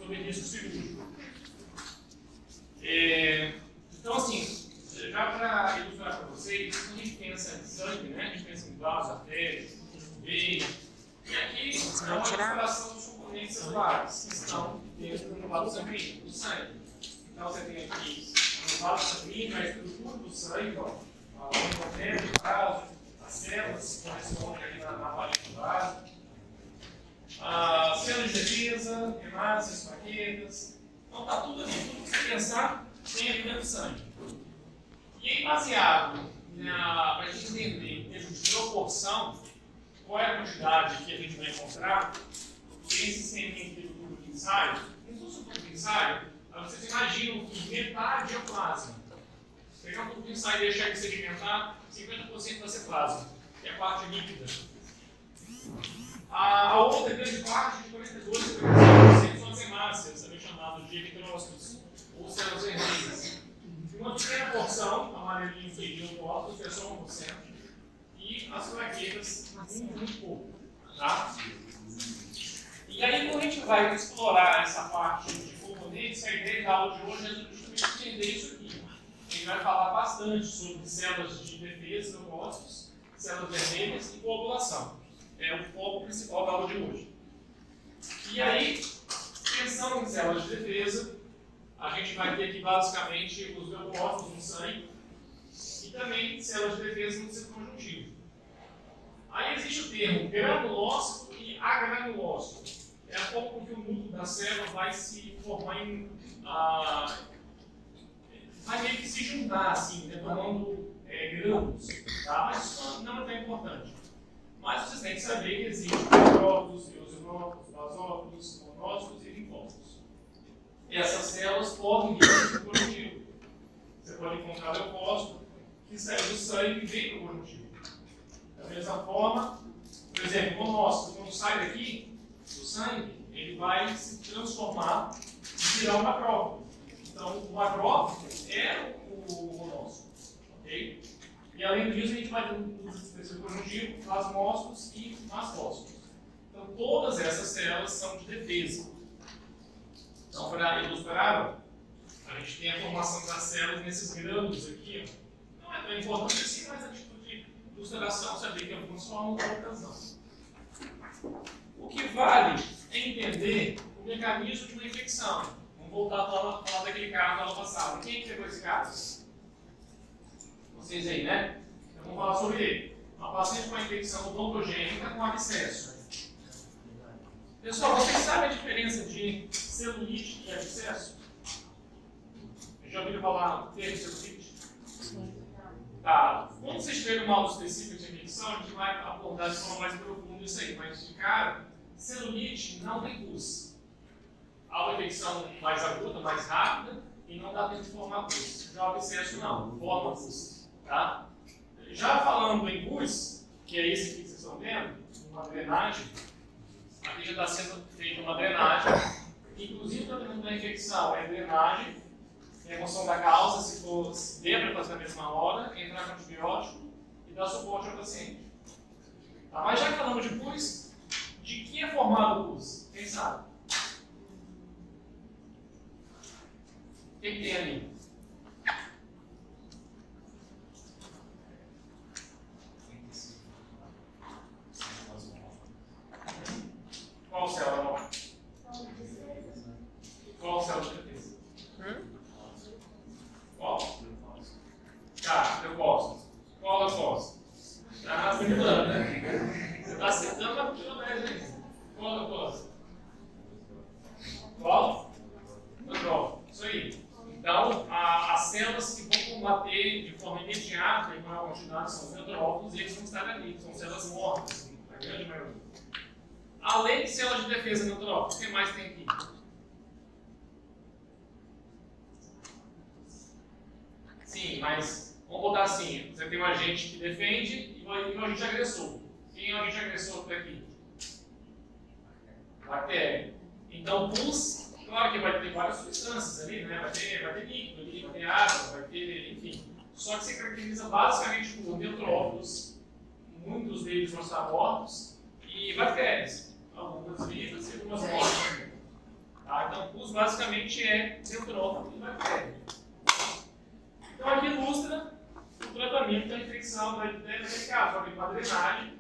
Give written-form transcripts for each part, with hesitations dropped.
sobre risco cirúrgico. Então, assim, já para ilustrar para vocês, quando a gente pensa em sangue, né, a gente pensa em vasos, artérias, veias, e aqui é uma ilustração dos componentes celulares que estão dentro do vaso sanguíneo, do sangue. Então, você tem aqui no vaso sanguíneo a estrutura do sangue, ó, o vaso, as células que correspondem ali na parede do vaso, as células de defesa, hemácias, plaquetas. Então, está tudo ali, tudo que você pensar tem ali dentro do sangue. E aí, baseado para a gente entender, em termos de proporção, qual é a quantidade que a gente vai encontrar, esse sistema aqui do tubo de ensaio, como se fosse um tubo de ensaio, vocês imaginam que metade é plasma. Pegar um tubo de ensaio e deixar ele sedimentar, 50% vai ser plasma, que é a parte líquida. A outra grande parte, de 42 a 45%, são as hemácias, também chamadas de eritrócitos, ou células vermelhas. Uma pequena porção, amarelinho de leucócitos, que é só 1%, e as plaquetas, muito pouco. Tá? E aí, quando a gente vai explorar essa parte de componentes, a ideia da aula de hoje é justamente entender isso aqui. A gente vai falar bastante sobre células de defesa, leucócitos, células vermelhas e coagulação. É o foco principal da aula de hoje. E aí, pensando em células de defesa, a gente vai ter aqui basicamente os leucócitos no sangue e também células de defesa no tecido conjuntivo. Aí existe o termo granulócito e agranulócito. É a forma com que o núcleo da célula vai se formar em. Vai meio que se juntar, assim, né, formando grânulos. Tá? Mas isso não é tão importante. Mas vocês têm que saber que existem neutrófilos, eosinófilos, basófilos, monócitos e linfócitos. Essas células podem vir do tecido conjuntivo. Você pode encontrar leucócito que sai do sangue e vem para o conjuntivo. Da mesma forma, por exemplo, o monócito, quando sai daqui do sangue, ele vai se transformar e virar um macrófago. Então, o macrófago é o monócito. Okay? E além disso, a gente vai ter no tecido conjuntivo plasmócitos e mastócitos. Então, todas essas células são de defesa. Então, para ilustrar, a gente tem a formação das células nesses grânulos aqui. Ó. Não é tão importante assim, mas a título de ilustração, saber que alguns formam, outras não. O que vale é entender o mecanismo de uma infecção. Vamos voltar a falar daquele caso da aula passada. Quem é que pegou esse caso? Vocês aí, né? Então, vamos falar sobre ele. Uma paciente com uma infecção odontogênica com abscesso. Pessoal, vocês sabem a diferença de celulite e abscesso? Já ouviram falar no termo celulite? Tá. Quando vocês tiverem um modo específico de infecção, a gente vai abordar de forma mais profunda isso aí. Mas, de cara, celulite não tem pus. Há uma infecção mais aguda, mais rápida, e não dá tempo de formar pus. Já o abscesso não, forma pus. Tá? Já falando em pus, que é esse aqui que vocês estão vendo, uma drenagem, aqui já está sendo feita uma drenagem, inclusive o tratamento da infecção é drenagem, remoção da causa, se for dentro da fazer na mesma hora, entrar com antibiótico e dar suporte ao paciente. Tá? Mas já que falamos de pus, de que é formado o pus? Quem sabe? O que tem ali? Qual célula morre? Qual célula de defesa? Qual? Tá, leucócitos. Qual leucócito? Tá rasgando, né? Você está acertando, mas continua 10 vezes. Qual leucócito? Qual? Neutrófilo. Isso aí. Então, as células que vão combater de forma imediata e com maior quantidade são os neutrófilos e eles vão estar ali. São células mortas, a grande maioria. Além de células de defesa neutrófilos, o que mais tem aqui? Sim, mas vamos botar assim: você tem um agente que defende e um agente agressor. Quem é o agente agressor por aqui? Bactéria. Então, pus, claro que vai ter várias substâncias ali, né? Vai ter líquido ali, vai ter água, vai ter, enfim. Só que se caracteriza basicamente por neutrófilos, muitos deles vão estar mortos, e bactérias. Algumas vivas e algumas mortas. Tá? Então, basicamente é neutrófilo de bactéria. Então aqui ilustra o tratamento da infecção da bactéria, nesse caso, com a drenagem.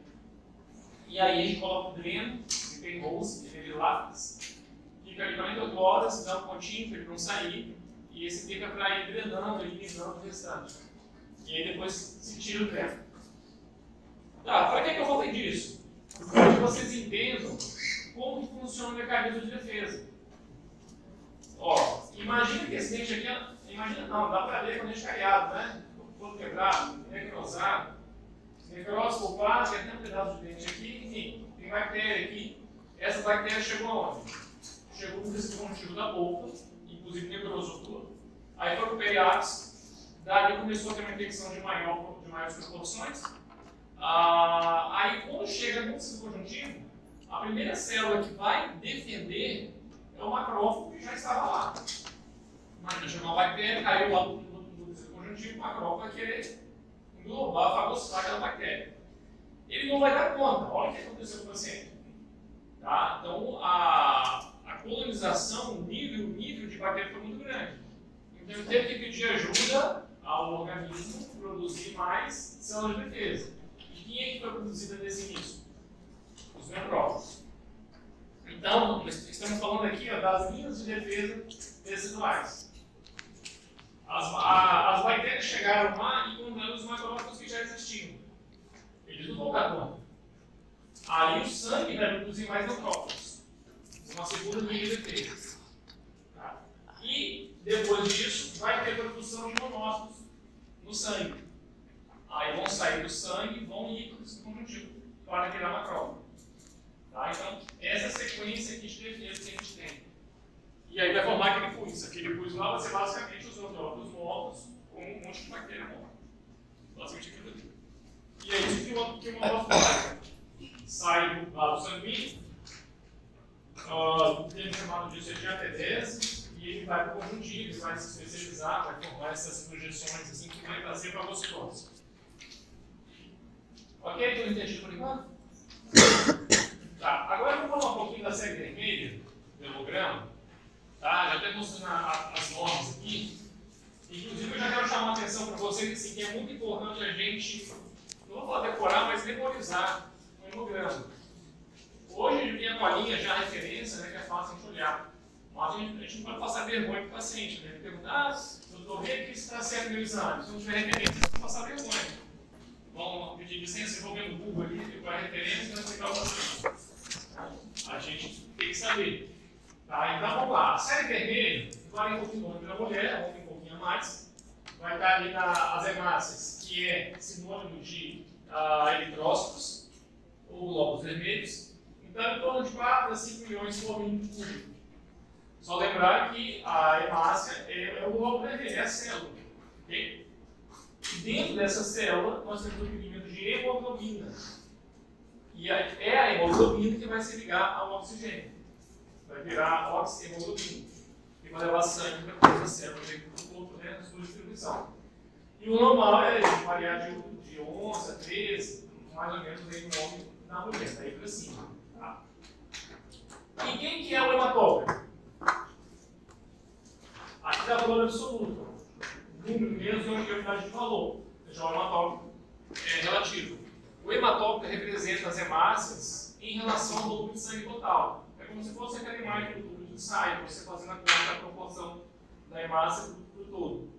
E aí a gente coloca o dreno, que tem bolsa, que tem lápis, fica ali 48 horas, dá um pontinho para ele não sair, e esse fica para ir drenando, eliminando o restante. E aí depois se tira o dreno. Tá, para que eu falei disso? Para que vocês entendam como que funciona o mecanismo de defesa. Ó, imagina que esse dente aqui, imagina não, dá para ver com o dente caiado, né? Todo quebrado, necrosado. Necrose pulpar, tem até um pedaço de dente aqui, enfim, tem bactéria aqui. Essa bactéria chegou aonde? Chegou no tecido conjuntivo da polpa, inclusive necrosou tudo. Aí foi para o periápse, dali começou a ter uma infecção de maiores proporções. Aí quando chega no tecido conjuntivo, a primeira célula que vai defender é o macrófago que já estava lá. Imagina, chegou uma bactéria, caiu lá no tecido conjuntivo, o macrófago vai querer englobar, fagocitar aquela bactéria. Ele não vai dar conta. Olha o que aconteceu com o paciente. Tá? Então, a colonização, o nível de bactéria foi muito grande. Então, ele teve que pedir ajuda ao organismo produzir mais células de defesa. E quem é que foi produzida nesse início? Os necrófagos. Então, estamos falando aqui das linhas de defesa teciduais. As bactérias chegaram lá e encontraram os macrófagos que já existiam. Eles não vão dar conta. Aí o sangue vai produzir mais neutrófilos. Uma segunda linha de defesa. Tá? E depois disso vai ter produção de monócitos no sangue. Aí vão sair do sangue e vão ir para o tecido conjuntivo para criar macrófago. Tá? Então, essa sequência aqui de defesa que a gente tem. E aí vai formar aquele pus. Aquele pus lá vai ser basicamente os neutrófilos mortos com um monte de bactéria morta. Basicamente aquilo ali. E é isso que o monócito faz. Sai do lado sanguíneo, o termo chamado disso é diapedese, e ele vai para o conjuntivo, ele vai se especializar, vai formar essas projeções assim, que vai fazer fagocitose. Ok? Tudo entendido por enquanto? Tá, agora eu vou falar um pouquinho da série vermelha do hemograma. Tá? Já temos as normas aqui. Inclusive, eu já quero chamar a atenção para vocês assim, que é muito importante a gente, não vou falar decorar, mas memorizar o hemograma. Hoje a gente tem a colinha já a referência, né, que é fácil a gente olhar. Mas a gente não pode passar vergonha para o paciente. Né? Ele pergunta, doutor, vê aqui se está certo meu exame. Se não tiver referência, você vai passar vergonha. Vamos pedir licença, eu vou ver no Google ali, qual é a referência e vai explicar o paciente. A gente tem que saber. Tá, então vamos lá. A série vermelha, 40 quilômetros para a mulher, homem um pouquinho a mais, vai estar ali nas hemácias, que é sinônimo de eritrócitos, ou glóbulos vermelhos. Então, em torno de 4 a 5 milhões por milímetro cúbico. Só lembrar que a hemácia é o glóbulo vermelho, é a célula. Okay? E dentro dessa célula, nós temos um pigmento de hemoglobina. E é a hemoglobina que vai se ligar ao oxigênio. Vai virar oxihemoglobina, que vai levar sangue para todas as células do corpo, né, na sua distribuição. E o normal é variar de 11 a 13, mais ou menos entre um homem e na mulher, daí para cima. Tá? E quem que é o hematócrito? Aqui está valor absoluto. Número mesmo é uma unidade de valor. Já o hematócrito é relativo. O hematócrito representa as hemácias em relação ao volume de sangue total. É como se fosse aquela imagem do tubo de ensaio, você fazendo a conta da proporção da hemácia para o todo.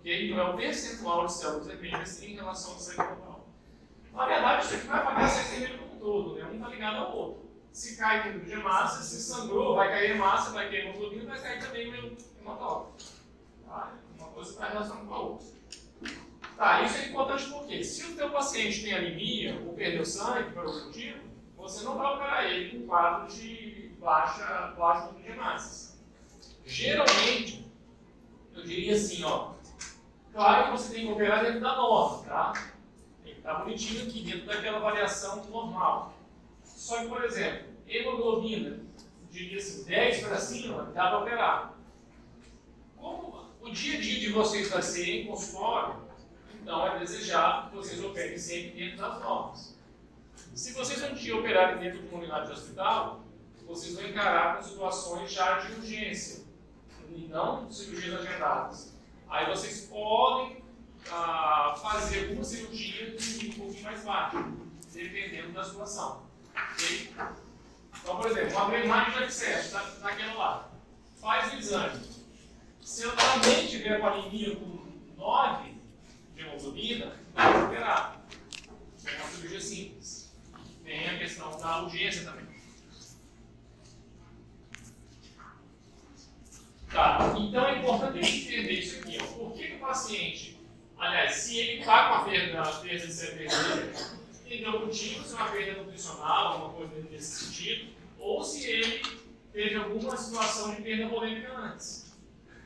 Okay? Então é o percentual de células vermelhas em relação ao sangue total. Na verdade, isso aqui vai avaliar o sangue vermelho como um todo, né? Um está ligado ao outro. Se cai número de hemácia, se sangrou, vai cair hemácia, vai cair hemoglobina, vai cair também o hematócrito. Tá? Uma coisa está relacionada com a outra. Tá, isso é importante porque se o teu paciente tem anemia ou perdeu sangue por algum motivo, você não vai operar ele com quadro de baixo número de hemácias. Geralmente, eu diria assim, ó, claro que você tem que operar dentro da norma, tá? Tem que estar bonitinho aqui, dentro daquela variação normal. Só que, por exemplo, hemoglobina, diria assim, 10 para cima, dá para operar. Como o dia a dia de vocês vai ser em consultório, então é desejável que vocês operem sempre dentro das normas. Se vocês um dia operarem dentro de uma unidade de hospital, vocês vão encarar com situações já de urgência. e não cirurgias agendadas, aí vocês podem fazer alguma cirurgia de um nível um pouquinho mais baixo, dependendo da situação. Okay? Então, por exemplo, uma drenagem de abscesso daquela lá. Faz o exame. Se eu também tiver com anemia com 9 de hemoglobina, vai operar. É uma cirurgia simples. Tem a questão da urgência também. Tá, então é importante entender isso aqui. Ó. Por que o paciente, aliás, se ele está com a perda de CPD, entendeu o motivo, se é uma perda nutricional, alguma coisa nesse sentido, ou se ele teve alguma situação de perda polêmica antes.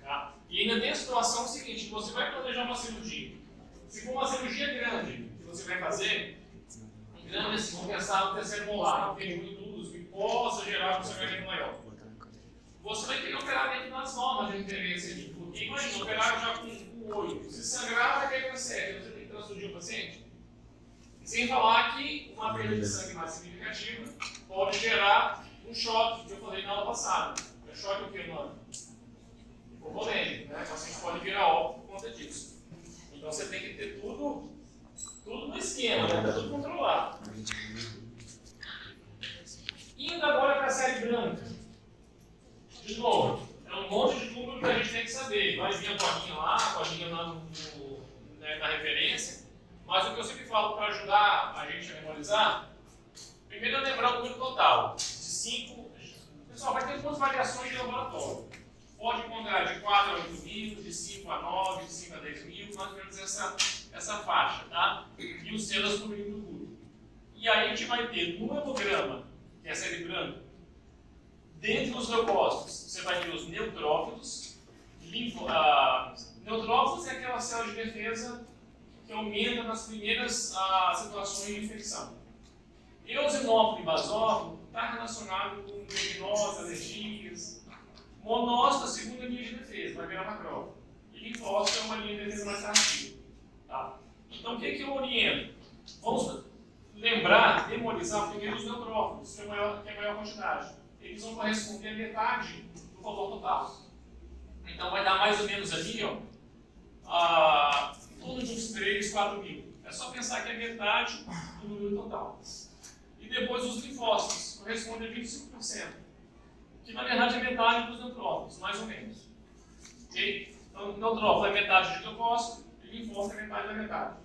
Tá? E ainda tem a situação seguinte, você vai planejar uma cirurgia. Se for uma cirurgia grande que você vai fazer, grande assim, vamos pensar no terceiro molar, que tem indústrio, que possa gerar um sangramento maior. Você vai ter que operar dentro das normas de interesse ali. Porque imagina, operar já com 8. Se sangrar, vai cair para 7. Você tem que transfundir o paciente. Sem falar que uma perda de sangue mais significativa pode gerar um choque, que eu falei na aula passada. É choque o que, mano? Hipopolêmico, né? O paciente pode virar óbito por conta disso. Então você tem que ter tudo no esquema, né? Tudo controlado. Indo agora para a série branca. De novo, é um monte de número que a gente tem que saber. Vai vir a codinha lá, a codinha lá na referência. Mas o que eu sempre falo para ajudar a gente a memorizar, primeiro é lembrar o número total. De 5, pessoal, vai ter duas variações de laboratório. Pode encontrar de 4 a 8 mil, de 5 a 9, de 5 a 10 mil, mais ou menos essa faixa, tá? E os células cobrindo tudo. E aí a gente vai ter no hemograma, que é a série branca, dentro dos leucócitos, você vai ter os neutrófilos. Neutrófilos é aquela célula de defesa que aumenta nas primeiras situações de infecção. Eosinófilo e basófilo está relacionado com verminose, alergias. Monócito, a segunda linha de defesa, vai virar macrófago. E linfócito é uma linha de defesa mais tardia. Tá? Então, o que eu oriento? Vamos lembrar, memorizar primeiro os neutrófilos, que é a maior quantidade. Eles vão corresponder a metade do valor total. Então, vai dar mais ou menos ali, ó, em torno de uns 3, 4 mil. É só pensar que é metade do número total. E depois os linfócitos, correspondem a 25%. Que na verdade é metade dos neutrófilos, mais ou menos. Okay? Então, neutrófilo é metade de leucócito e linfócito é metade da metade.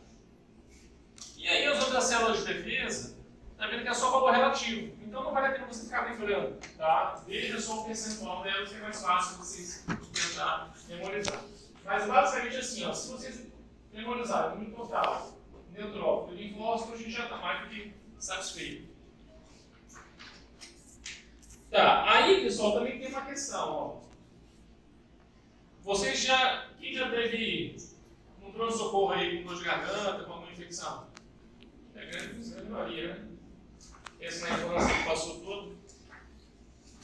E aí as outras células de defesa, está vendo que é só valor relativo. Então não vale a pena você ficar lembrando. Tá? Veja só o percentual delas, que é mais fácil vocês tentar memorizar. Mas basicamente assim, ó, se vocês memorizarem o número total, neutrófilo e linfócito, a gente já está mais do que satisfeito. Tá, aí pessoal, também tem uma questão, ó. Vocês quem já teve um pronto-socorro aí com dor de garganta, com alguma infecção? É grande maioria, né? Essa na informação que passou tudo.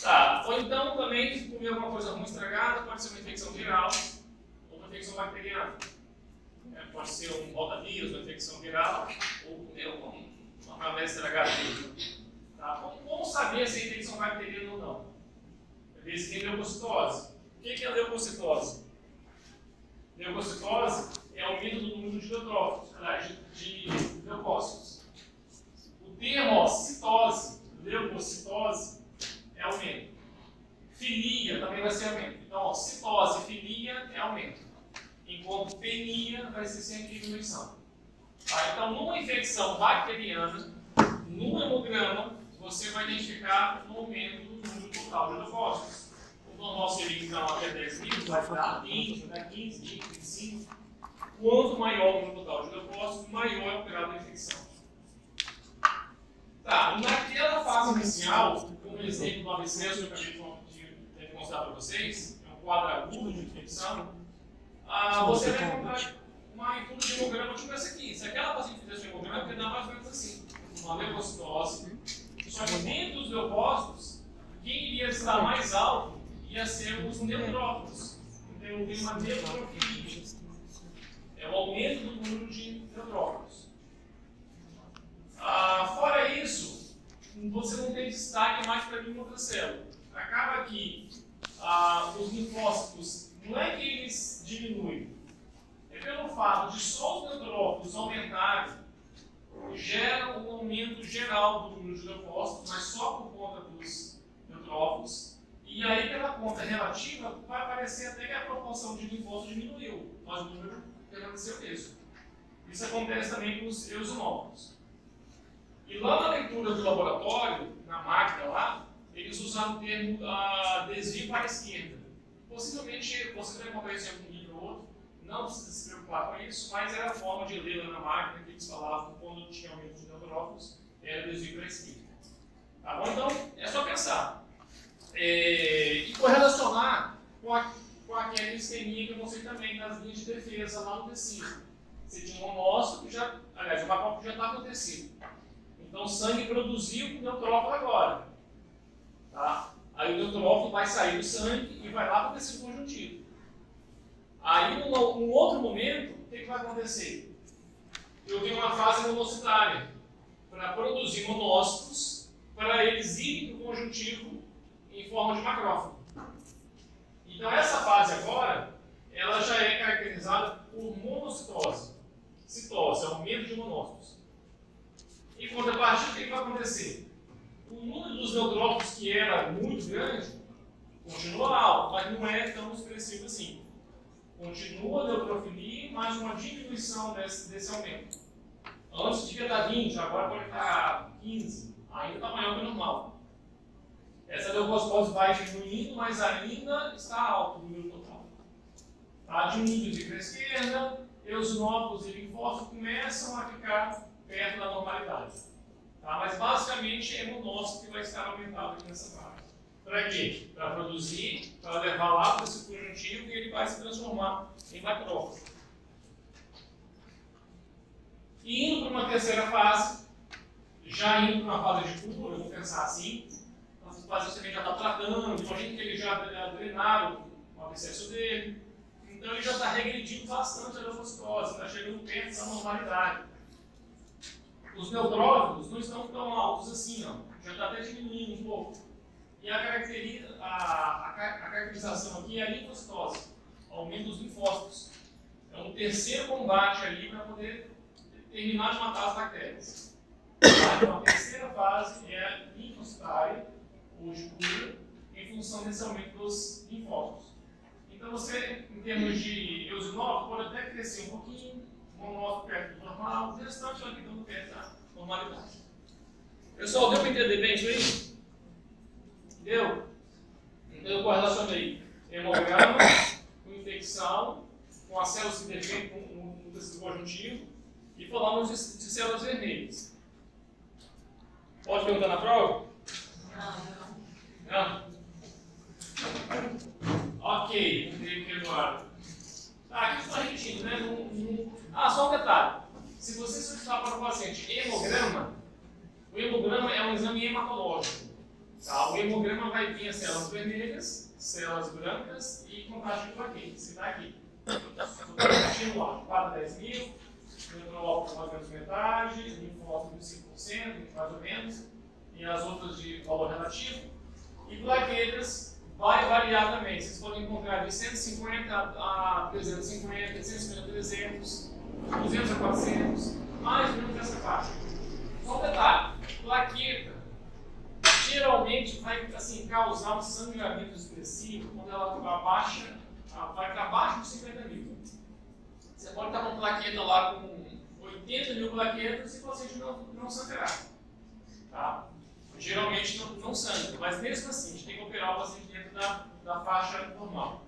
Tá, ou então também comer alguma coisa ruim estragada, pode ser uma infecção viral ou uma infecção bacteriana. Pode ser um rotavírus, uma infecção viral, ou comer uma maionese estragada. Tá? Como saber se é infecção bacteriana ou não? Ver se tem leucocitose. O que é a leucocitose? Leucocitose é aumento do número de neutrófilos, aliás, de leucócitos. O termo ó, citose, leucocitose, é aumento. Filia também vai ser aumento. Então, ó, citose e filia é aumento. Enquanto penia vai ser sempre diminuição. Tá? Então, numa infecção bacteriana, no hemograma, você vai identificar o aumento do número total de leucócitos. O normal seria, então, até 10 mil, vai dar 20, vai dar 15, 20, 25. Quanto maior o número total de leucócitos, maior é o grau da infecção. Tá, naquela fase inicial, como exemplo do AVC, que eu acabei de demonstrar para vocês, é um quadro agudo de infecção, você vai encontrar uma estudo de hemograma tipo essa aqui. Se aquela paciente fizesse um hemograma, ia dar mais ou menos assim. Uma leucocitose. Só que dentro dos leucócitos, quem iria estar mais alto ia ser os neutrófilos. Então tem uma neutrofilia. É o aumento do número de neutrófilos. Fora isso, você não tem destaque mais para nenhuma outra célula. Acaba que os linfócitos, não é que eles diminuem, é pelo fato de só os neutrófilos aumentarem, gera um aumento geral do número de leucócitos, mas só por conta dos neutrófilos. E aí, pela conta relativa, vai parecer até que a proporção de linfócitos diminuiu, mas o número permaneceu mesmo. Isso acontece também com os eosinófilos. E lá na leitura do laboratório, na máquina lá, eles usaram o termo desvio para a esquerda. Possivelmente você vai encontrar isso em algum livro ou outro, não precisa se preocupar com isso, mas era a forma de ler lá na máquina que eles falavam quando tinha aumento de neutrófilos, era desvio para a esquerda. Tá bom? Então, é só pensar. E correlacionar com aquele esqueminha que eu mostrei também nas linhas de defesa lá no tecido. Você tinha um monócito que já, aliás, o macrófago já estava no tecido. Então o sangue produziu o neutrófilo agora. Tá? Aí o neutrófilo vai sair do sangue e vai lá para o tecido conjuntivo. Aí, num outro momento, o que vai acontecer? Eu tenho uma fase monocitária para produzir monócitos para eles irem para o conjuntivo em forma de macrófago. Então essa fase agora, ela já é caracterizada por monocitose. Citose, aumento de monócitos. E contrapartida, o que vai acontecer? O número dos neutrófilos, que era muito grande, continua alto, mas não é tão expressivo assim. Continua a neutrofilia, mas uma diminuição desse aumento. Antes devia dar 20, agora pode estar 15, ainda está maior que o normal. Essa leucocitose vai diminuindo, mas ainda está alto o número total. Está diminuindo de para a esquerda, eosinófilos e linfócitos começam a ficar perto da normalidade. Tá? Mas basicamente é monócito que vai estar aumentado aqui nessa parte. Para quê? Para produzir, para levar lá para esse conjuntivo e ele vai se transformar em macrófago. E indo para uma terceira fase, já indo para uma fase de cura, vamos pensar assim, essa fase também já está tratando, imagina que ele já drenaram o abscesso dele, então ele já está regredindo bastante a leucocitose, está chegando perto dessa normalidade. Os neutrófilos não estão tão altos assim, ó. Já está até diminuindo um pouco. E a caracterização aqui é a linfocitose, aumento dos linfócitos. É um terceiro combate ali para poder terminar de matar as bactérias. Então, a terceira fase é a linfocitária, ou de cura, em função desse aumento dos linfócitos. Então, você, em termos de eosinófilo, pode até crescer um pouquinho, monócito perto do normal, o restante vai ficando perto da normalidade. Pessoal, deu para entender bem isso aí? Deu? Então eu correlacionei hemograma com infecção, com as células que defendem no tecido conjuntivo e falamos de células vermelhas. Pode perguntar na prova? Não. Ok, entrei aqui agora. Aqui está repetindo, né? Só um detalhe. Se você solicitar para o paciente hemograma, o hemograma é um exame hematológico. Tá? O hemograma vai vir as células vermelhas, células brancas e contagem de plaquetas, que está aqui. Estou repetindo lá, 4 a 10 mil, neutrófilos mais ou menos metade, linfócitos de 5%, mais ou menos, e as outras de valor relativo. E plaquetas vai variar também. Vocês podem encontrar de 150 a 350, de 150 a 300, 200 a 400, mais ou menos essa faixa. Só um detalhe, plaqueta geralmente vai assim, causar um sangramento expressivo quando ela abaixa, vai para abaixo de 50 mil. Você pode estar com plaqueta lá com 80 mil plaquetas e o paciente não sangrar. Tá? Geralmente não sangra, mas mesmo assim a gente tem que operar o paciente dentro da faixa normal.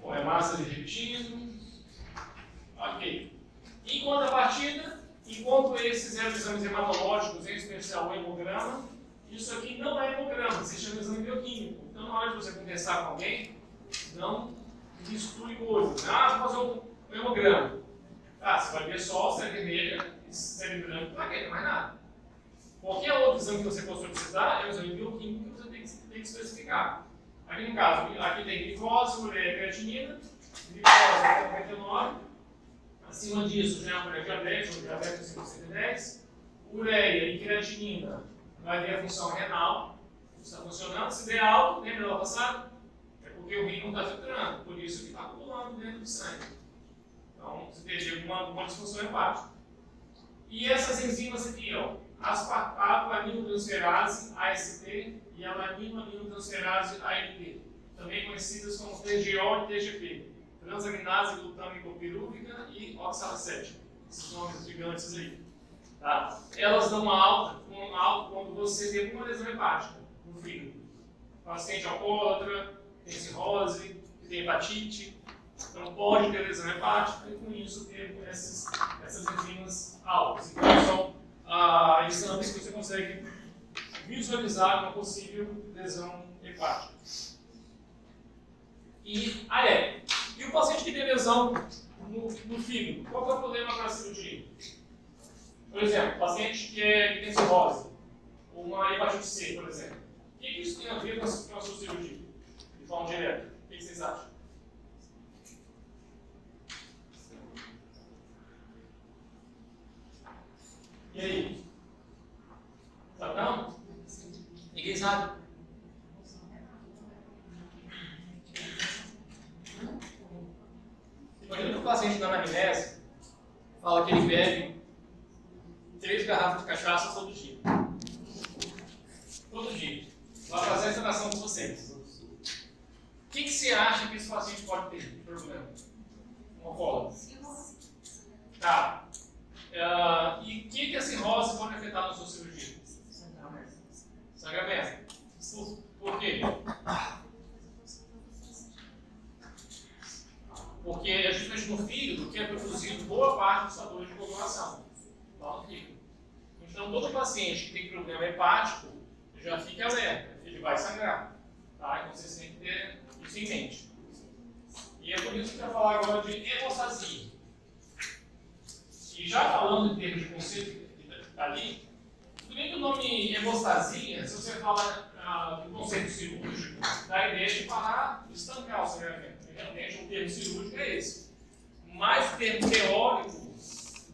Bom, é massa de repetido. Ok. Em contrapartida, enquanto esses eram exames hematológicos, em especial o hemograma, isso aqui não é hemograma, se chama exame bioquímico. Então, na hora de você conversar com alguém, não misture o olho. Vou fazer um hemograma. Você vai ver só célula vermelha, célula branca, plaqueta, mais nada. Qualquer outro exame que você for solicitar é um exame bioquímico que você tem que especificar. Aqui no caso, aqui tem glicose, ureia, creatinina, glicose é 99, acima disso já é um pré-diabetes, ou diabetes acima de 110, ureia e creatinina vai ver a função renal, está funcionando. Se der alto, lembra do passado? É porque o rim não está filtrando, por isso que está acumulando dentro do sangue. Então, você teve alguma disfunção hepática. E essas enzimas aqui, ó, aspartato-aminotransferase, AST, e a lamino-aminotransferase, ALT, também conhecidas como TGO e TGP, transaminase glutâmico-pirúvica e oxalacética, esses nomes gigantes aí. Tá? Elas dão alta quando você tem uma lesão hepática no fígado. Paciente alcoólatra, tem cirrose, tem hepatite, então pode ter lesão hepática e com isso ter essas enzimas altas. Então são exames que você consegue visualizar uma possível lesão hepática. E o paciente que tem lesão no fígado, qual que é o problema para a cirurgia? Por exemplo, paciente que tem cirrose, ou uma hepatite C, por exemplo. O que isso tem a ver com a sua cirurgia? De forma direta. O que vocês acham? E aí? Sabe não? Ninguém sabe? Imagina que o paciente na anamnese fala que ele bebe 3 garrafas de cachaça todo dia. Todo dia. Vai fazer a extração com vocês. O que você acha que esse paciente pode ter de problema? Um alcoólatra. Tá. E o que a cirrose pode afetar na sua cirurgia? Sangramento. Por quê? Porque é justamente no fígado que é produzido boa parte dos fatores de coagulação. Lá no fígado. Então, todo paciente que tem problema hepático já fica alerta, ele vai sangrar. Tá? Então, vocês têm que ter isso em mente. E é por isso que eu vou falar agora de hemostasia. E já falando em termos de conceito que está ali, tudo bem que o nome hemostasia, se você fala do conceito cirúrgico, dá a ideia de parar, estancar o sangramento. Realmente, o termo cirúrgico é esse. Mas o termo teórico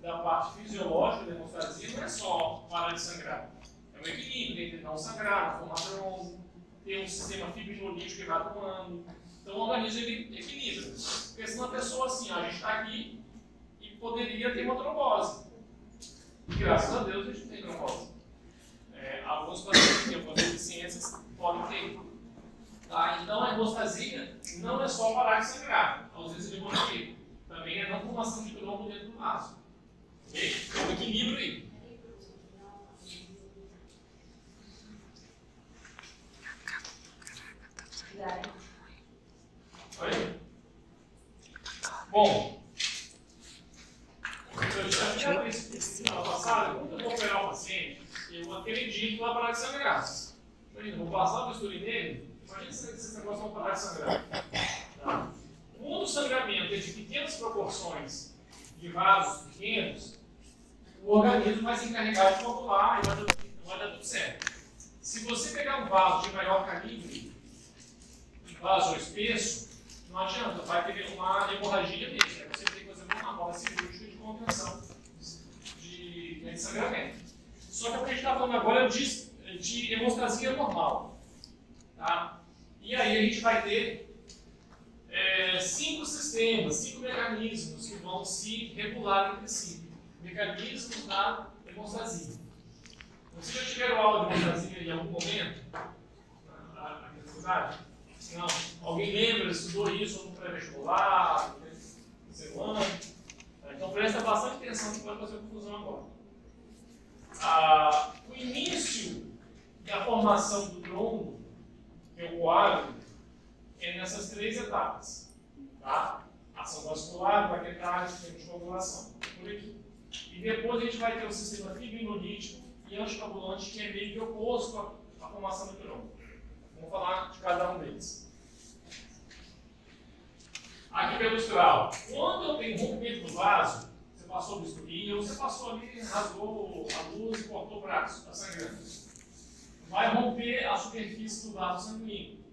da parte fisiológica da hemostasia não é só parar de sangrar. É um equilíbrio entre não sangrar, não formar trombo, ter um sistema fibrinolítico que vai atuando. Então o organismo ele equilibra. Porque senão a pessoa assim, a gente está aqui e poderia ter uma trombose. E graças a Deus a gente não tem trombose. Alguns pacientes que têm algumas deficiências podem ter. Tá? Então a hemostasia não é só parar de sangrar, às vezes ele pode também é não formação de trombo dentro do vaso. Okay? Tem um equilíbrio aí. Oi? Bom, eu já disse na passada, quando eu vou operar o paciente, eu acredito lá parar de sangrar. Eu vou passar o bisturi nele. Imagina se esse negócio não parar de sangrar. Tá? Quando o sangramento é de pequenas proporções, de vasos pequenos, o organismo vai se encarregar de coagular e vai dar tudo certo. Se você pegar um vaso de maior calibre, um vaso espesso, não adianta, vai ter uma hemorragia mesmo. Aí você tem que fazer uma bola cirúrgica de contenção de sangramento. Só que o que a gente está falando agora é de hemostasia normal. Tá? E aí a gente vai ter 5 sistemas, 5 mecanismos que vão se regular entre si. Mecanismos da hemostasia. Vocês já tiveram aula de hemostasia em algum momento? Na universidade? Não. Alguém lembra, estudou isso no pré-vestibular, no segundo ano? Então presta bastante atenção que pode fazer confusão agora. O início da formação do trombo, que é o coágulo, é nessas 3 etapas. Tá? Ação vascular, plaquetária, sistema de coagulação. Por aqui. E depois a gente vai ter o sistema fibrinolítico e anticoagulante, que é meio que oposto à formação do trombo. Vamos falar de cada um deles. Aqui pedustural. Quando eu tenho rompimento do vaso, você passou o bisturi, ou você passou ali, rasgou a luz e cortou o braço, está sangrando. Vai romper a superfície do vaso sanguíneo.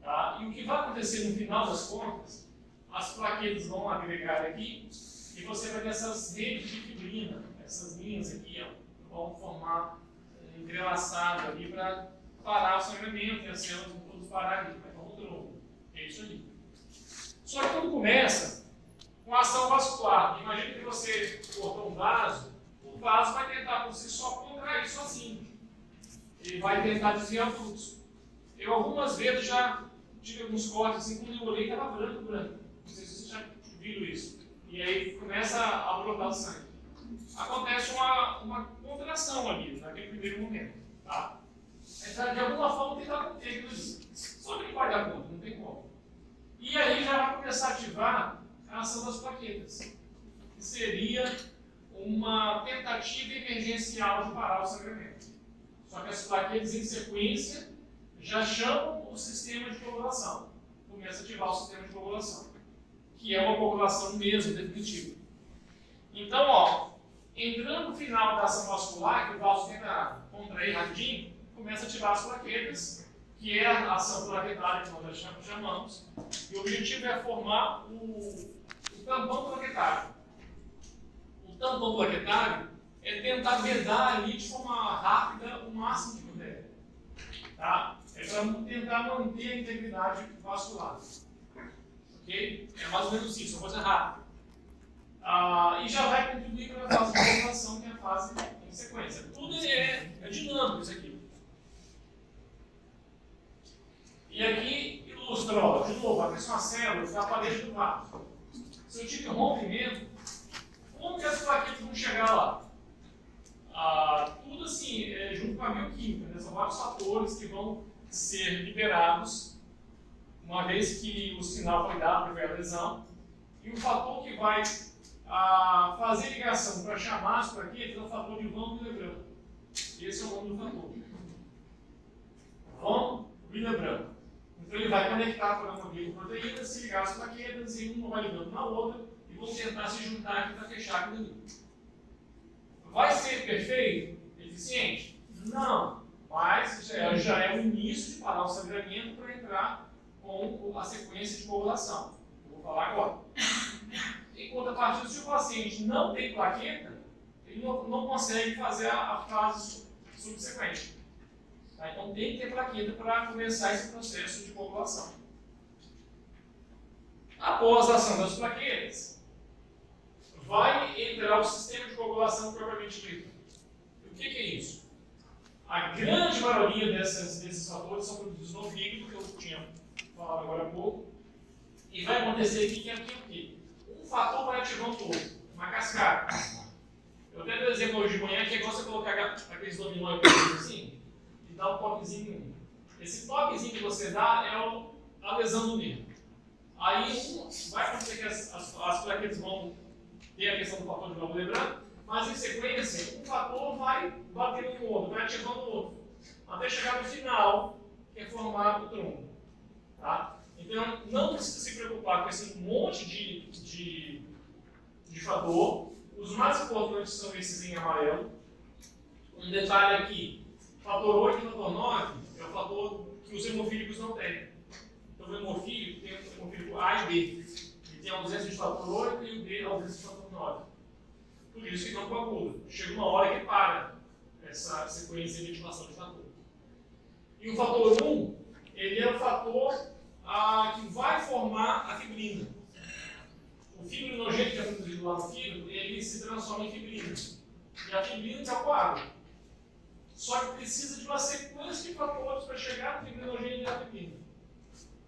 Tá? E o que vai acontecer no final das contas, as plaquetas vão agregar aqui e você vai ter essas redes de fibrina, essas linhas aqui, ó, vão formar entrelaçado ali para parar o sangramento e as células vão todas parar ali, vai tomar um tronco. É isso aí. Só que tudo começa com a ação vascular. Imagina que você cortou um vaso, o vaso vai tentar por si só contrair sozinho. Ele vai tentar desviar o fluxo. Eu algumas vezes já tive alguns cortes assim, quando eu olhei estava branco. Não sei se vocês já viram isso. E aí começa a brotar o sangue. Acontece uma contração ali, naquele primeiro momento. Tá? Então, de alguma forma, tentar conter aquilo ali. Só que ele vai dar conta, não tem como. E aí já vai começar a ativar a ação das plaquetas, que seria uma tentativa emergencial de parar o sangramento. Só que as plaquetas, em sequência, já chamam o sistema de coagulação. Começa a ativar o sistema de coagulação, que é uma coagulação mesmo, definitiva. Então, ó, entrando no final da ação vascular, que o vaso tenta contrair rapidinho, começa a ativar as plaquetas, que é a ação plaquetária que nós já chamamos, e o objetivo é formar o tampão plaquetário. O tampão plaquetário é tentar vedar ali de forma rápida o máximo que puder. Tá? É para tentar manter a integridade vascular. Ok? É mais ou menos isso, uma coisa rápida. E já vai contribuir para a fase de coagulação, que é a fase em sequência. Tudo é dinâmico isso aqui. E aqui ilustra, ó, de novo, aqui são as células da parede do vaso. Se eu tive rompimento, como que as plaquetas vão chegar lá? Tudo assim, junto com a bioquímica, né? São vários fatores que vão ser liberados uma vez que o sinal foi dado para a lesão. E o fator que vai fazer ligação para chamar as plaquetas é o fator de Van Willebrand. Esse é o nome do fator. Van Willebrand. Então ele vai conectar com a glicoproteína, se ligar as plaquetas e uma vai ligando na outra e vão tentar se juntar aqui para fechar aquilo ali. Vai ser perfeito? Eficiente? Não. Mas já é o início de parar o sangramento para entrar com a sequência de coagulação. Eu vou falar agora. Em contrapartida, se o paciente não tem plaqueta, ele não consegue fazer a fase subsequente. Tá? Então tem que ter plaqueta para começar esse processo de coagulação. Após a ação das plaquetas, vai entrar o sistema de coagulação propriamente dito. O que é isso? A grande maioria desses fatores são produzidos no fígado, que eu tinha falado agora há pouco, e vai acontecer aqui que é o quê? Um fator vai ativando todo, uma cascata. Eu até dei um exemplo hoje de manhã que é igual você colocar aqueles dominó assim, e dar um toquezinho em um. Esse toquezinho que você dá é a lesão do nervo. Aí vai acontecer que as plaquetas vão ter a questão do fator de Van Willebrand, mas em sequência, um fator vai batendo no outro, vai ativando o outro, até chegar no final, que é formar o tronco. Tá? Então, não precisa se preocupar com esse monte de fator. Os mais importantes são esses em amarelo. Um detalhe aqui, fator 8 e fator 9 é o fator que os hemofílicos não têm. Então, o hemofílico tem o hemofílico A e B. Ele tem a ausência de fator 8 e o B a ausência de fator 9. Por isso que não coagula. Chega uma hora que para essa sequência de ativação de fator. E o fator 1, ele é o fator que vai formar a fibrina. O fibrinogênio que é produzido lá no fígado, ele se transforma em fibrina. E a fibrina é o coágulo. Só que precisa de uma sequência de fatores para chegar no fibrinogênio e na fibrina.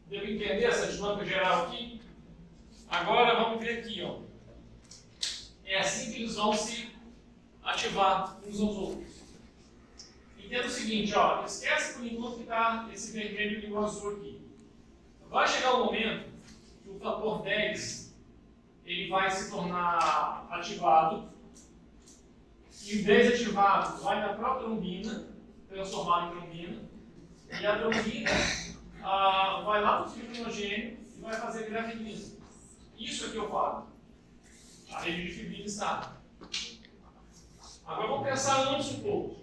Devo entender essa dinâmica geral aqui? Agora vamos ver aqui, ó. É assim que eles vão se ativar uns aos outros. Entenda o seguinte, ó, esquece por enquanto que está esse vermelho e o azul aqui. Vai chegar um momento que o fator 10 ele vai se tornar ativado, e o 10 ativado vai na própria trombina, transformado em trombina, e a trombina vai lá para o fibrinogênio e vai fazer virar fibrina. Isso é que eu falo. A rede de fibrina está. Agora vamos pensar antes um pouco.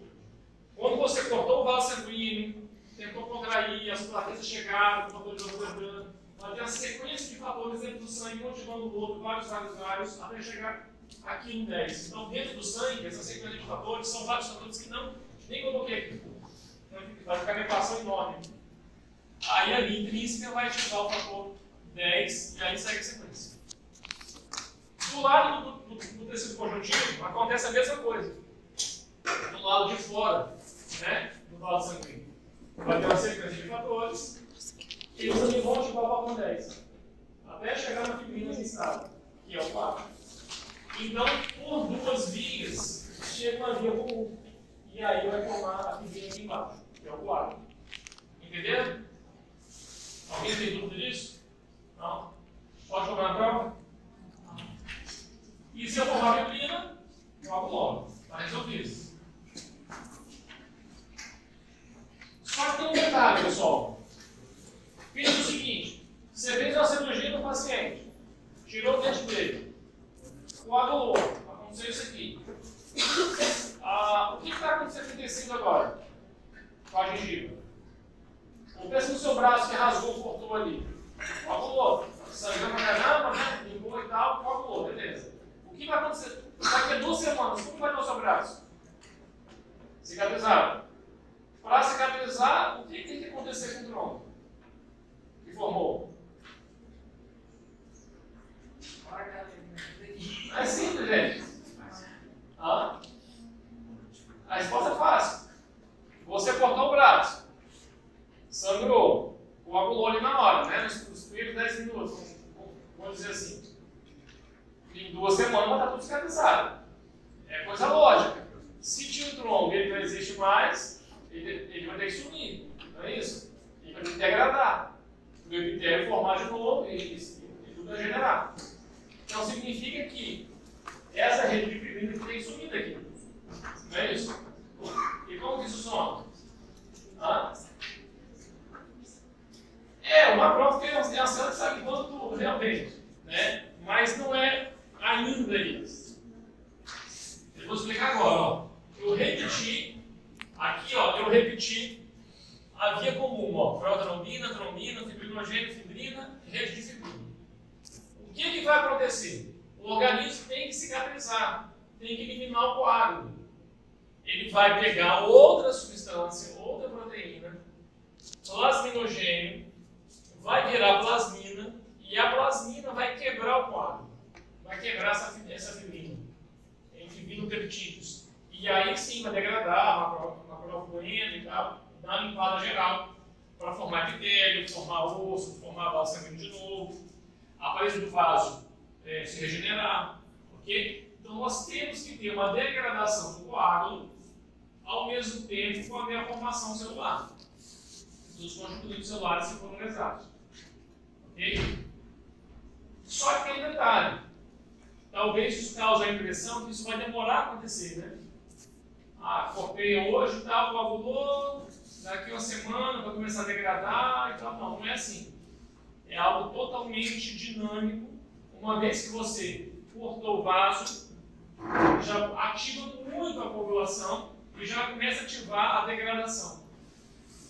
Quando você cortou o vaso sanguíneo, tentou contrair, as plaquetas chegaram, o fator de Van Willebrand, vai ter a sequência de fatores dentro do sangue, um ativando o outro, vários, até chegar aqui no 10. Então, dentro do sangue, essa sequência de fatores são vários fatores que nem coloquei aqui. Então, vai ficar uma equação enorme. Aí a linha intrínseca vai ativar o fator 10 e aí segue a sequência. Do lado do tecido conjuntivo, acontece a mesma coisa. Do lado de fora, né, do vaso sanguíneo. Vai ter uma sequência de fatores e eles também vão ativar o fator 10 até chegar na fibrina instável, que é o 4. Então, por duas vias, chega uma via comum. E aí vai formar a fibrina aqui embaixo, que é o 4. Entenderam? Alguém tem dúvida disso? Não? Pode jogar na prova? E se eu formar a fibrina, jogo logo. Está resolvido. Só que tem um detalhe, pessoal. Pensa o seguinte: você fez uma cirurgia no paciente, tirou o dente dele, coagulou, aconteceu isso aqui. O que está acontecendo no tecido agora? Com a gengiva. Ou pensa no seu braço que rasgou, cortou ali. Coagulou. Sangrou pra caramba, né? Limpou e tal, coagulou, beleza. O que vai acontecer? Daqui a 2 semanas, como vai estar o seu braço? Cicatrizado. Para cicatrizar, o que tem que acontecer com o tronco que formou? É simples, gente. A resposta é fácil. Você cortou o braço, sangrou, coagulou ali na hora, né? Nos primeiros 10 minutos, vamos dizer assim. Em 2 semanas vai estar tudo cicatrizado. É coisa lógica. Se tinha um tronco e ele não existe mais, ele vai ter que sumir. Não é isso? Ele vai ter que degradar. O epitélio formar de novo e tudo vai generar. Então significa que essa rede de fibrina tem que sumir daqui. Não é isso? E como que isso soma? Uma prova que é uma célula que sabe quanto tudo, realmente. Né? Mas não é ainda isso. Eu vou explicar agora. Ó. Eu repeti, aqui ó, eu repeti a via comum, ó, protrombina, trombina, fibrinogênio, fibrina, rede de fibrina. O que vai acontecer? O organismo tem que cicatrizar, tem que eliminar o coágulo. Ele vai pegar outra substância, outra proteína, plasminogênio, vai virar plasmina e a plasmina vai quebrar o coágulo. Vai quebrar essa fibrina em fibrinopeptídeos. E aí sim vai degradar, macrofluente e tal, dar uma limpada geral para formar epitélio, formar osso, formar vaso sanguíneo de novo, a parede do vaso se regenerar. Ok? Então nós temos que ter uma degradação do coágulo ao mesmo tempo com a formação celular dos conjuntivites celulares se foram lesados. Ok? Só que tem um detalhe. Talvez isso cause a impressão que isso vai demorar a acontecer, né? Cortei hoje e tal, coagulou, daqui uma semana vai começar a degradar e tal. Não, não é assim. É algo totalmente dinâmico. Uma vez que você cortou o vaso, já ativa muito a coagulação e já começa a ativar a degradação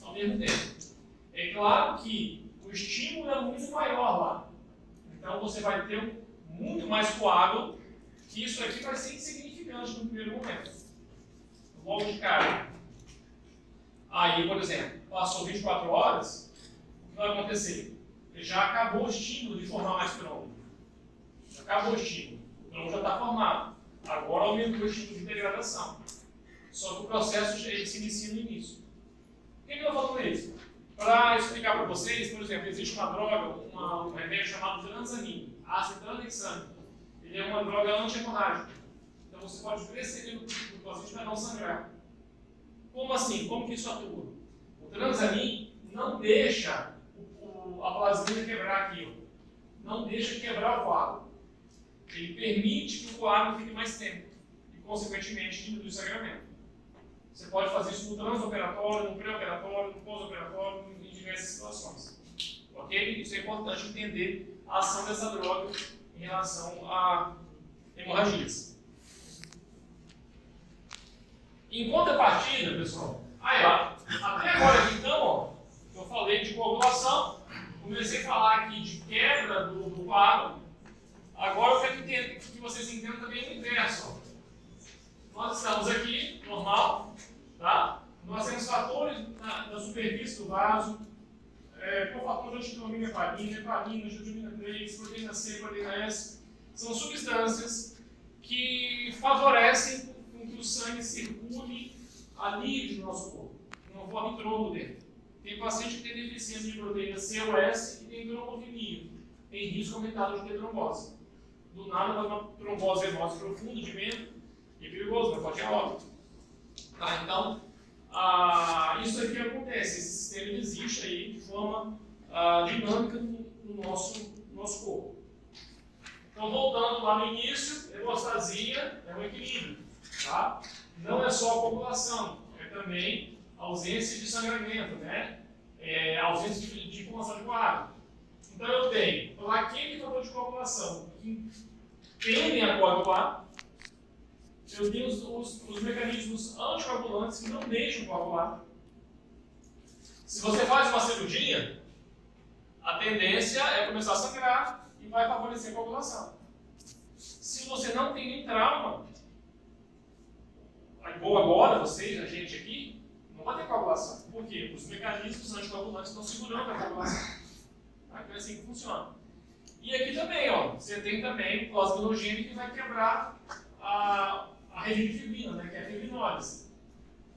ao mesmo tempo. É claro que o estímulo é muito maior lá. Então você vai ter muito mais coágulo, que isso aqui vai ser insignificante no primeiro momento. Logo de cara. Aí, por exemplo, passou 24 horas, o que vai acontecer? Já acabou o estímulo de formar mais tronco. Já acabou o estímulo. O tronco já está formado. Agora aumentou o estímulo de degradação. Só que o processo ele se inicia no início. Por que eu estou falando isso? Para explicar para vocês, por exemplo, existe uma droga, um remédio chamado transamin, ácido tranexâmico. Ele é uma droga antihemorrágica. Então você pode prescrever no paciente para não sangrar. Como assim? Como que isso atua? O transamin não deixa a plasmina quebrar aquilo. Não deixa quebrar o coágulo. Ele permite que o coágulo fique mais tempo. E, consequentemente, diminui o sangramento. Você pode fazer isso no transoperatório, no pré-operatório, no pós-operatório, em diversas situações. Ok? Isso é importante entender a ação dessa droga em relação a hemorragias. Em contrapartida, pessoal, até agora aqui então, ó, eu falei de coagulação, comecei a falar aqui de quebra do coágulo. Agora eu quero que vocês entendam também o inverso. Ó. Nós estamos aqui, normal, tá? Nós temos fatores da superfície do vaso, cofator de antiglobina heparina, jejumina 3, proteína C, proteína S, são substâncias que favorecem com que o sangue circule livre no nosso corpo, não ocorre trombo dentro. Tem paciente que tem deficiência de proteína C ou S e tem trombofilia, tem risco aumentado de ter trombose. Do nada faz uma trombose venosa profunda de vento, e é perigoso, mas pode ter óbito. Tá, então, isso aqui acontece, esse sistema existe aí de forma dinâmica no nosso corpo. Então, voltando lá no início, hemostasia é um equilíbrio. Tá? Não é só a coagulação, é também a ausência de sangramento, né? Ausência de formação de coágulo. Então, eu tenho plaquinha e fator de coagulação que tendem a coagular. Eu tenho os mecanismos anticoagulantes que não deixam coagular. Se você faz uma cirurgia, a tendência é começar a sangrar e vai favorecer a coagulação. Se você não tem nenhum trauma, igual agora, vocês, a gente aqui, não vai ter coagulação. Por quê? Os mecanismos anticoagulantes estão segurando a coagulação. Tá? Então é assim que funciona. E aqui também, ó, você tem também o plasminogênio que vai quebrar a rede de fibrina, né, que é a fibrinólise.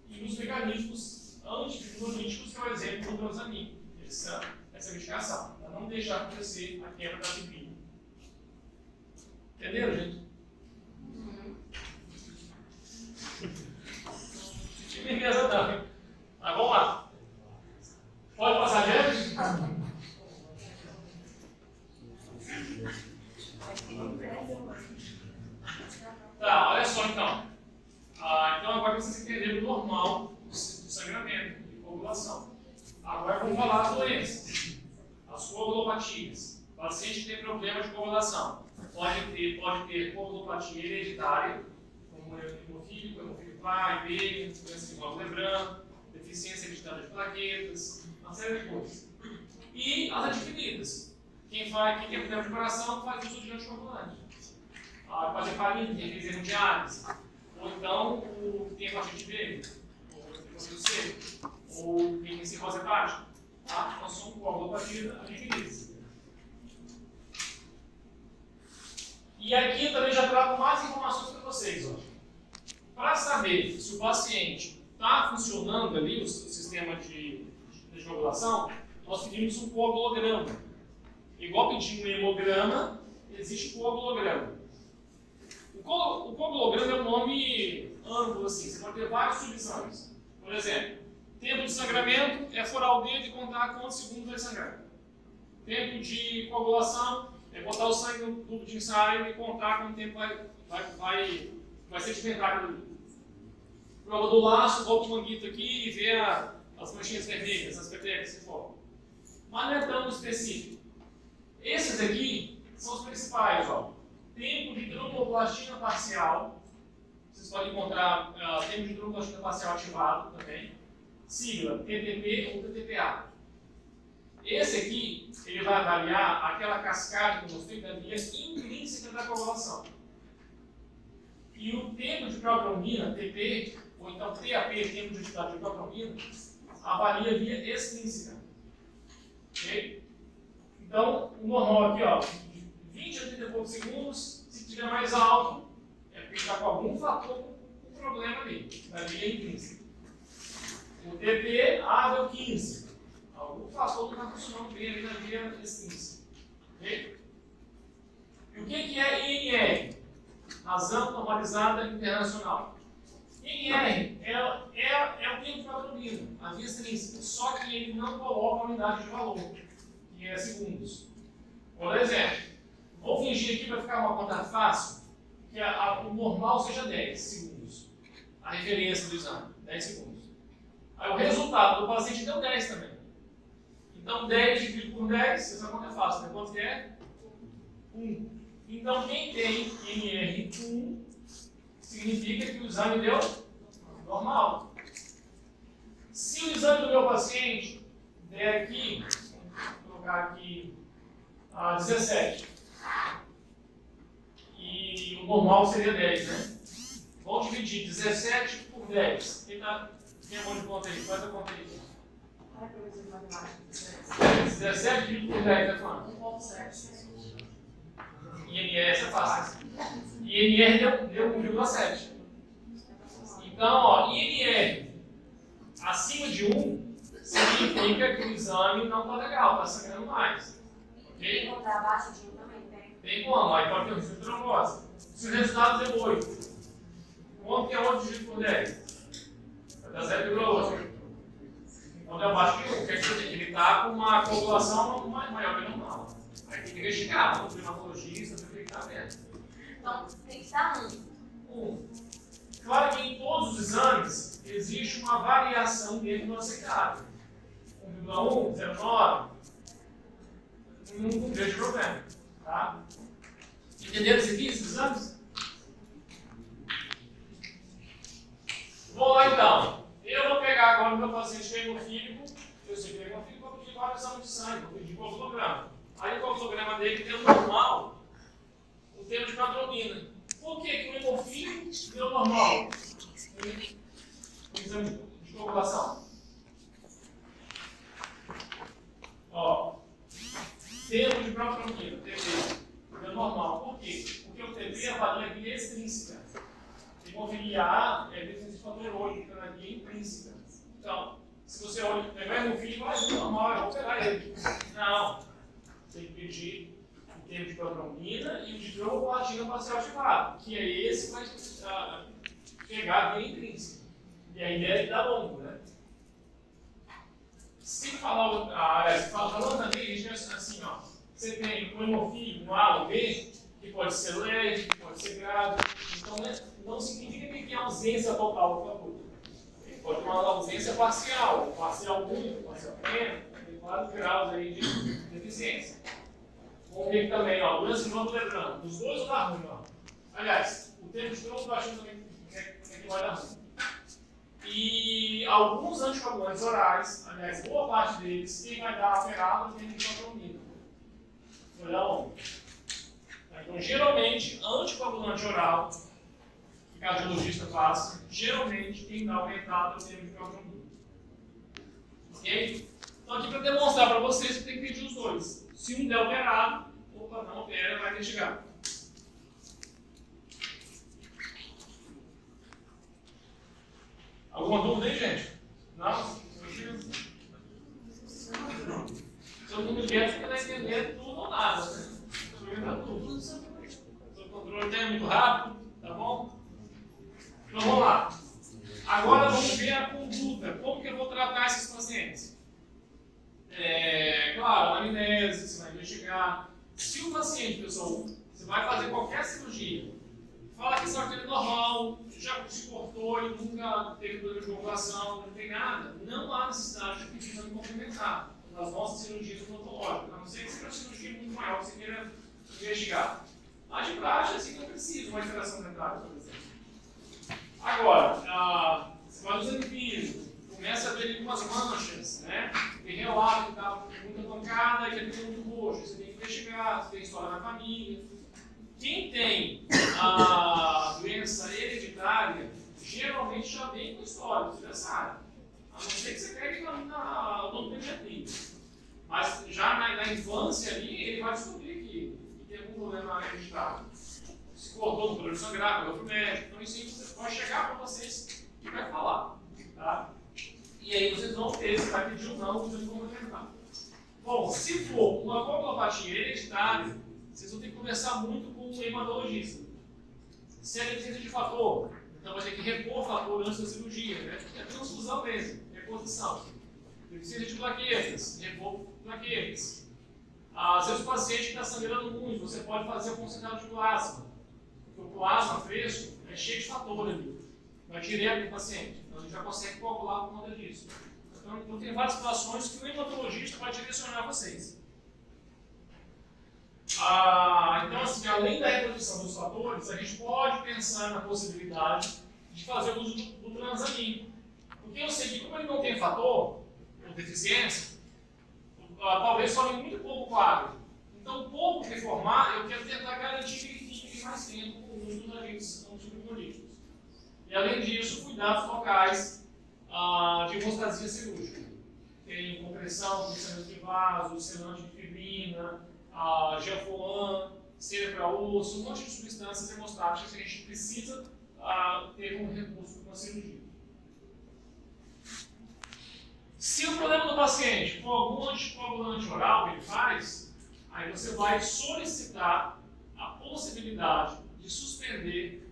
E os mecanismos antifibrinolíticos, que é o exemplo do transamin, essa medicação, para não deixar acontecer a quebra da fibrina. Entenderam, gente? Time beleza também. Mas vamos lá. Pode passar adiante? Tá, olha só então. Então agora vocês entenderam o normal do sangramento, de coagulação. Agora vamos falar das doenças. As coagulopatias. O paciente que tem problema de coagulação pode ter coagulopatia hereditária, como hemofílico, hemofílico A e B, doença de glóbulo branco, deficiência hereditária de plaquetas, uma série de coisas. E as adquiridas. Quem tem problema de coração faz uso de anticoagulante. Pode ter farinha, tem crise hemodiálise. Ou então o que tem hepatite B, ou hepatite C, ou tem cirrose hepática. Tá? Então são coagulopatias adquiridas. E aqui eu também já trago mais informações para vocês. Para saber se o paciente está funcionando ali, o sistema de coagulação, nós pedimos um coagulograma. Igual pedimos um hemograma, existe coagulograma. O coagulograma é um nome amplo, assim, você pode ter vários subexames. Por exemplo, tempo de sangramento é furar o dedo e contar quantos segundos vai sangrar. Tempo de coagulação é botar o sangue no tubo de ensaio e contar quanto tempo vai ser desventado ali. Prova do laço, volta o manguito aqui e vê as manchinhas vermelhas, as petecas que formam. Mas não é tão específico. Esses aqui são os principais, ó. Tempo de tromboplastina parcial. Vocês podem encontrar tempo de tromboplastina parcial ativado também. Sigla TTP ou TTPA. Esse aqui, ele vai avaliar aquela cascata que eu mostrei da via intrínseca da coagulação. E o tempo de protrombina, TP, ou então TAP, tempo de atividade de protrombina, avalia via extrínseca. Ok? Então, o normal aqui, ó, de 20 a 30 e poucos segundos, se tiver mais alto, é porque está com algum fator com problema ali, na via intrínseca. O TP, deu 15. Algum fator que está funcionando bem ali na via extrínseca. Ok? E o que é INR? Razão Normalizada Internacional. INR é o tempo de protrombina, a via extrínseca, só que ele não coloca a unidade de valor, que é segundos. Por exemplo, vou fingir aqui para ficar uma conta fácil, que o normal seja 10 segundos. A referência do exame, 10 segundos. Aí o resultado do paciente deu 10 também. Então 10 dividido por 10, essa conta é fácil, né? Quanto que é? 1. Então quem tem NR1 significa que o exame deu normal. Se o exame do meu paciente der aqui, vou colocar aqui 17, e o normal seria 10, né? Vamos dividir 17 por 10. Quem tem a mão de conta aí? Faz a conta aí. Ai, professor de matemática. 17 dividido por 10 é quanto? 1,7. INR é fácil. INR deu 1,7. Então, ó, INR acima de 1 significa que o exame não está legal, está sangrando mais. Ok? Encontrar abaixo de 1 também tem. Tem como, aí pode ter um risco de trombose. Se o resultado deu 8, quanto que é 8 dividido por 10? Vai dar 0,8. Então deu abaixo de 1. Quer dizer que ele está com uma coagulação maior que normal. Aí tem que investigar, o dermatologista, para ver o que está vendo. Então, tem que estar 1. Claro que em todos os exames existe uma variação dentro do aceitável. 1,1, 0,9. Não vejo problema. Tá? Entenderam isso aqui, esses exames? Vou lá então. Eu vou pegar agora o meu paciente que é hemofílico. Eu sei que ele é hemofílico, vou pedir vários exames de sangue, vou pedir coagulograma. Aí o coagulograma dele deu normal o termo de hemoglobina. Por que o hemofílico deu normal? O exame de coagulação. Ó, termo de hemoglobina, TB, deu normal. Por quê? Porque o TB avalia a guia extrínseca. Hemofilia A é deficiência de fator 8, fica na guia intrínseca. Então, se você olha, pegar hemofílico, é normal, eu vou pegar ele. Não. Tem que pedir o termo de protrombina e o de tromboclatina parcial ativado, que é esse que vai pegar a guia intrínseca. E a ideia é que dá longo, né? Se falar, falando também, a gente pensa assim, ó, você tem um hemofílico, um A ou B, que pode ser leve, que pode ser grave, então né, não significa que tem ausência total do fator. Pode ter uma ausência parcial muito, parcial pequeno, tem vários graus aí de deficiência. Vamos ver aqui também, ó, doença de novo lembrando, os dois vão dar ruim, ó. Aliás, o termo de novo baixinho também é que vai dar ruim. E alguns anticoagulantes orais, aliás, boa parte deles, quem vai dar aferrado tem nitrosamina. Vai dar longo. Então, geralmente, anticoagulante oral, que o cardiologista passa, geralmente quem dá aumentado é o termo de nitrosamina. Ok? Então, aqui para demonstrar para vocês, você tem que pedir os dois. Se um der operado, opa, não opera, vai investigar. Alguma dúvida aí, gente? Não? Todo mundo quer porque vai entender tudo ou nada, né? Tudo. O controle é muito rápido, tá bom? Então vamos lá. Agora vamos ver a conduta. Como que eu vou tratar esses pacientes? Claro, anamnese, você vai investigar. Se o paciente, pessoal, você vai fazer qualquer cirurgia, fala que essa artéria é normal, já se cortou e nunca teve problema de coagulação, não tem nada, não há necessidade de pedir exame complementar nas nossas cirurgias odontológicas, a não ser que seja uma cirurgia muito maior que você queira investigar. Mas de prática, assim, não precisa uma extração dentária, por exemplo. Agora, você vai no exame físico, começa a ver ali umas manchas, né? Tem relato que está com muita pancada e que ele tem muito roxo, você tem que investigar, você tem história na família. Quem tem a doença hereditária, geralmente já vem com história, você já sabe. A não ser que você pegue na odontopediatria. Mas já na infância ali, ele vai descobrir que tem algum problema hereditário. Se cortou no problema sangrar, vai para o médico. Então isso aí você pode chegar para vocês e vai falar. Tá? E aí vocês vão ter se vai pedir ou não o exame complementar. Bom, se for uma coagulopatia hereditária, vocês vão ter que conversar muito com o hematologista. Se é deficiência de fator, então vai ter que repor o fator antes da cirurgia, né? É transfusão mesmo, reposição. Deficiência de plaquetas, repor plaquetas. Às vezes o paciente está sangrando muito, você pode fazer o concentrado de plasma. Porque o plasma fresco é cheio de fator ali. Vai direto do paciente. Então a gente já consegue coagular por conta disso. Então tem várias situações que o hematologista vai direcionar vocês. Então, assim, além da reprodução dos fatores, a gente pode pensar na possibilidade de fazer o uso do transamin. Porque eu sei que, como ele não tem fator, ou deficiência, talvez some muito pouco quadro. Então, pouco que formar, eu quero tentar garantir que ele fique mais tempo com o uso dos agentes antibiolíticos. E, além disso, cuidados locais de hemostasia cirúrgica. Tem pressão, glicemia de vaso, selante de fibrina, gelfolan, cera para osso, um monte de substâncias hemostáticas que a gente precisa ter um recurso para uma cirurgia. Se o problema do paciente for algum anticoagulante oral que ele faz, aí você vai solicitar a possibilidade de suspender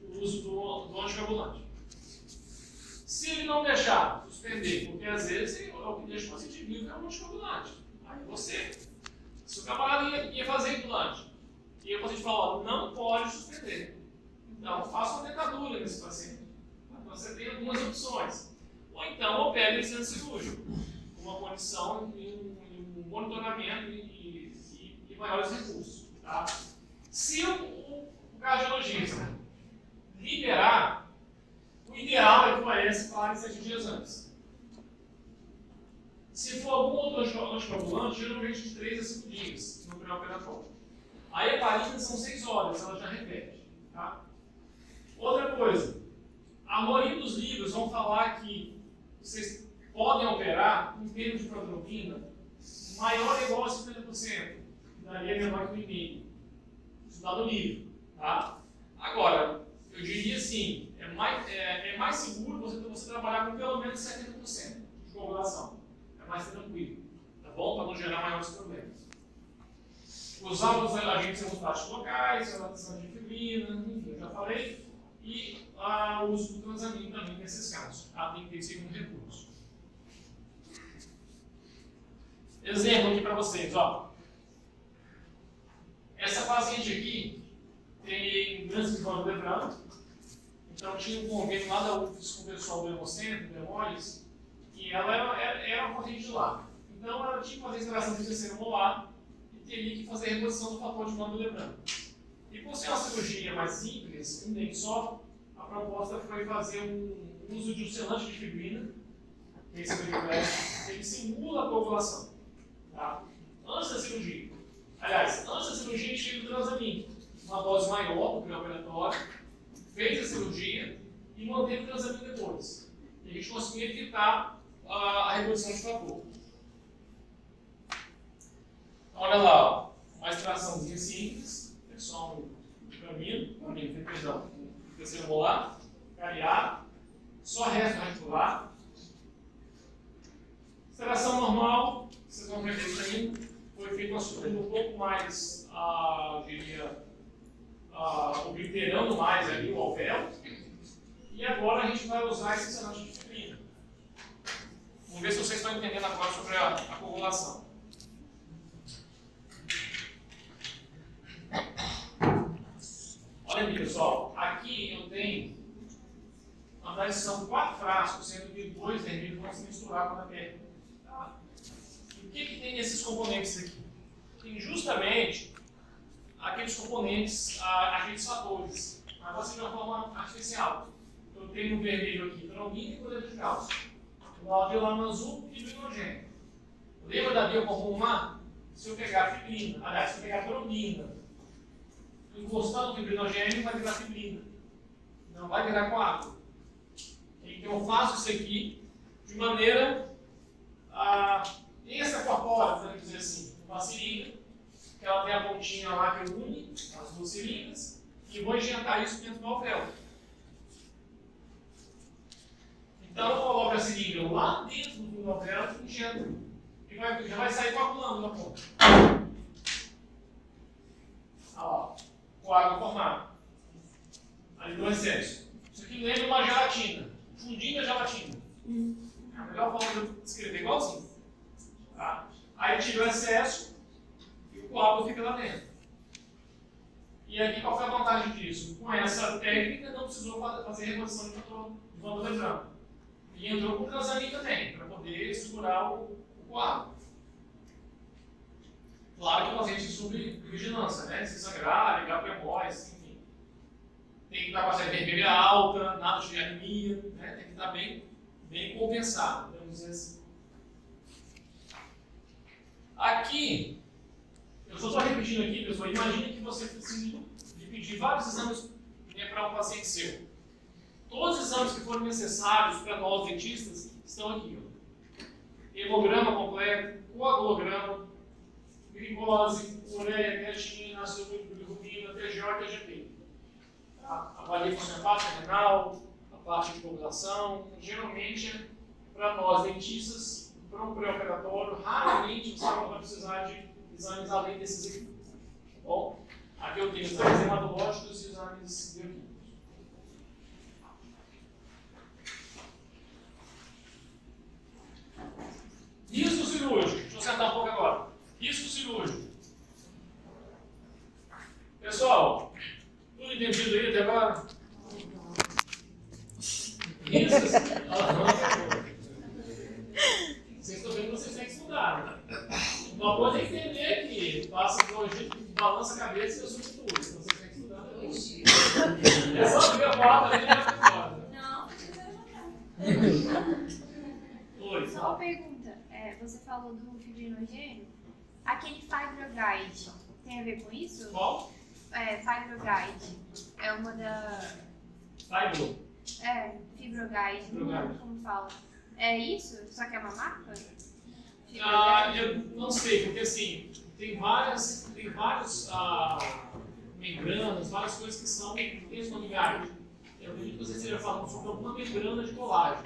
o uso do anticoagulante. Se ele não deixar suspender, porque às vezes é o que deixa o paciente vivo é um anticoagulante. Aí você, se o camarada ia fazer implante, e o paciente fala, não pode suspender. Então faça uma dentadura nesse paciente. Então você tem algumas opções. Ou então opere ele sendo cirúrgico, com uma condição e um monitoramento e maiores recursos. Tá? Se o cardiologista liberar, o ideal é que o AS pare 7 dias antes. Se for algum outro anticoagulante, geralmente de 3 a 5 dias no pré-operatório. A heparina são 6 horas, ela já repete. Tá? Outra coisa, a maioria dos livros vão falar que vocês podem operar em termos de protropina maior ou igual a 50%, que daria menor que o e-mail. Isso dá no livro. Tá? Agora, eu diria assim, é mais seguro você trabalhar com pelo menos 70% de coagulação. É mais tranquilo, tá bom? Para não gerar maiores problemas. Usar os agentes hemostáticos locais, a de fibrina, enfim, eu já falei. E o uso do transamin também nesses casos. Tá? Tem que ter segundo recurso. Exemplo aqui para vocês. Ó. Essa paciente aqui tem câncer de colo lebrano. Então tinha um convênio lá da UFES com o pessoal do Hemocentro, do Hemolis, e ela era uma paciente de lá. Então ela tinha que fazer extração de terceiro molar e teria que fazer a reposição do fator de colo lebrano. E por ser uma cirurgia mais simples, um dente só, a proposta foi fazer um uso de um selante de fibrina, que é esse que ele simula a coagulação. Tá? Antes da cirurgia. Aliás, antes da cirurgia a gente fez o transamin, uma dose maior do pré-operatório, fez a cirurgia e manteve o transamin depois. E a gente conseguiu evitar a reposição de fator. Olha lá, ó, uma extraçãozinha simples. É só um perdão, terceiro molar, cariado, só resto reticular. Extração normal, vocês vão ver também, foi feita uma sutura um pouco mais, obliterando mais ali o alvéolo. E agora a gente vai usar esse selante de fibrina. Vamos ver se vocês estão entendendo agora sobre a coagulação. Olha aqui, pessoal, aqui eu tenho, na verdade são 4 frascos, sendo que 2 vermelhos vão se misturar com a pele. Tá? E o que tem nesses componentes aqui? Tem justamente aqueles componentes, aqueles fatores, mas vai ser de uma forma artificial. Eu tenho no vermelho aqui trombina e cloreto de cálcio. Do lado de lá no azul, fibrinogênio. Lembra da biocomum? Se eu pegar fibrina, aliás, se eu pegar trombina, encostar no fibrinogênio, vai virar fibrina. Não vai virar coágulo. Então eu faço isso aqui de maneira extracorpórea, vamos dizer assim, uma seringa, que ela tem a pontinha lá que une as 2 seringas, e vou injetar isso dentro do alvéolo. Então eu coloco a seringa lá dentro do alvéolo e injeto. E já vai sair coagulando na ponta. Ó. Coágulo formado. Ali do excesso. Isso aqui lembra uma gelatina. Fundindo a gelatina. É a melhor forma de descrever, igualzinho. Tá? Aí tira o excesso e o coágulo fica lá dentro. E aqui qual foi a vantagem disso? Com essa técnica não precisou fazer reposição de fator lebrano. E entrou com o transamin também, para poder segurar o coágulo. Claro que o paciente sobre vigilância, né? Se sangrar, ligar para hemóis, enfim. Tem que estar com a vermelha alta, nada de anemia, né? Tem que estar bem compensado, vamos dizer assim. Aqui, eu só estou repetindo aqui, pessoal, imagine que você precisa de pedir vários exames para um paciente seu. Todos os exames que forem necessários para nós dentistas estão aqui. Ó. Hemograma glicose, ureia, creatina, açúcar, bilirrubina, TGO e TGP. Avalia a função hepática, renal, a parte de coagulação. Geralmente, para nós dentistas, para um pré-operatório, raramente você vai precisar de exames além desses aqui. Tá bom? Aqui eu tenho os exames hematológicos e os exames bioquímicos. Risco cirúrgico. Deixa eu sentar um pouco agora. Risco cirúrgico. Pessoal, tudo entendido aí até agora? Riscos. Vocês estão vendo que vocês têm que estudar, né? Uma coisa é entender que passa por gente, balança a cabeça e assume tudo. Então vocês têm que estudar também. É só ver a palavra ali e vai fora. Não, Oi. Só uma pergunta. Você falou do fibrinogênio. Aquele Fibroguide tem a ver com isso? Qual? Fibroguide. É uma da... Fibro. Fibroguide. Não lembro como fala. É isso? Só que é uma marca? Eu não sei, porque assim, tem várias membranas, várias coisas que são esse nome guide. Eu acredito que você esteja falando sobre alguma membrana de colágeno.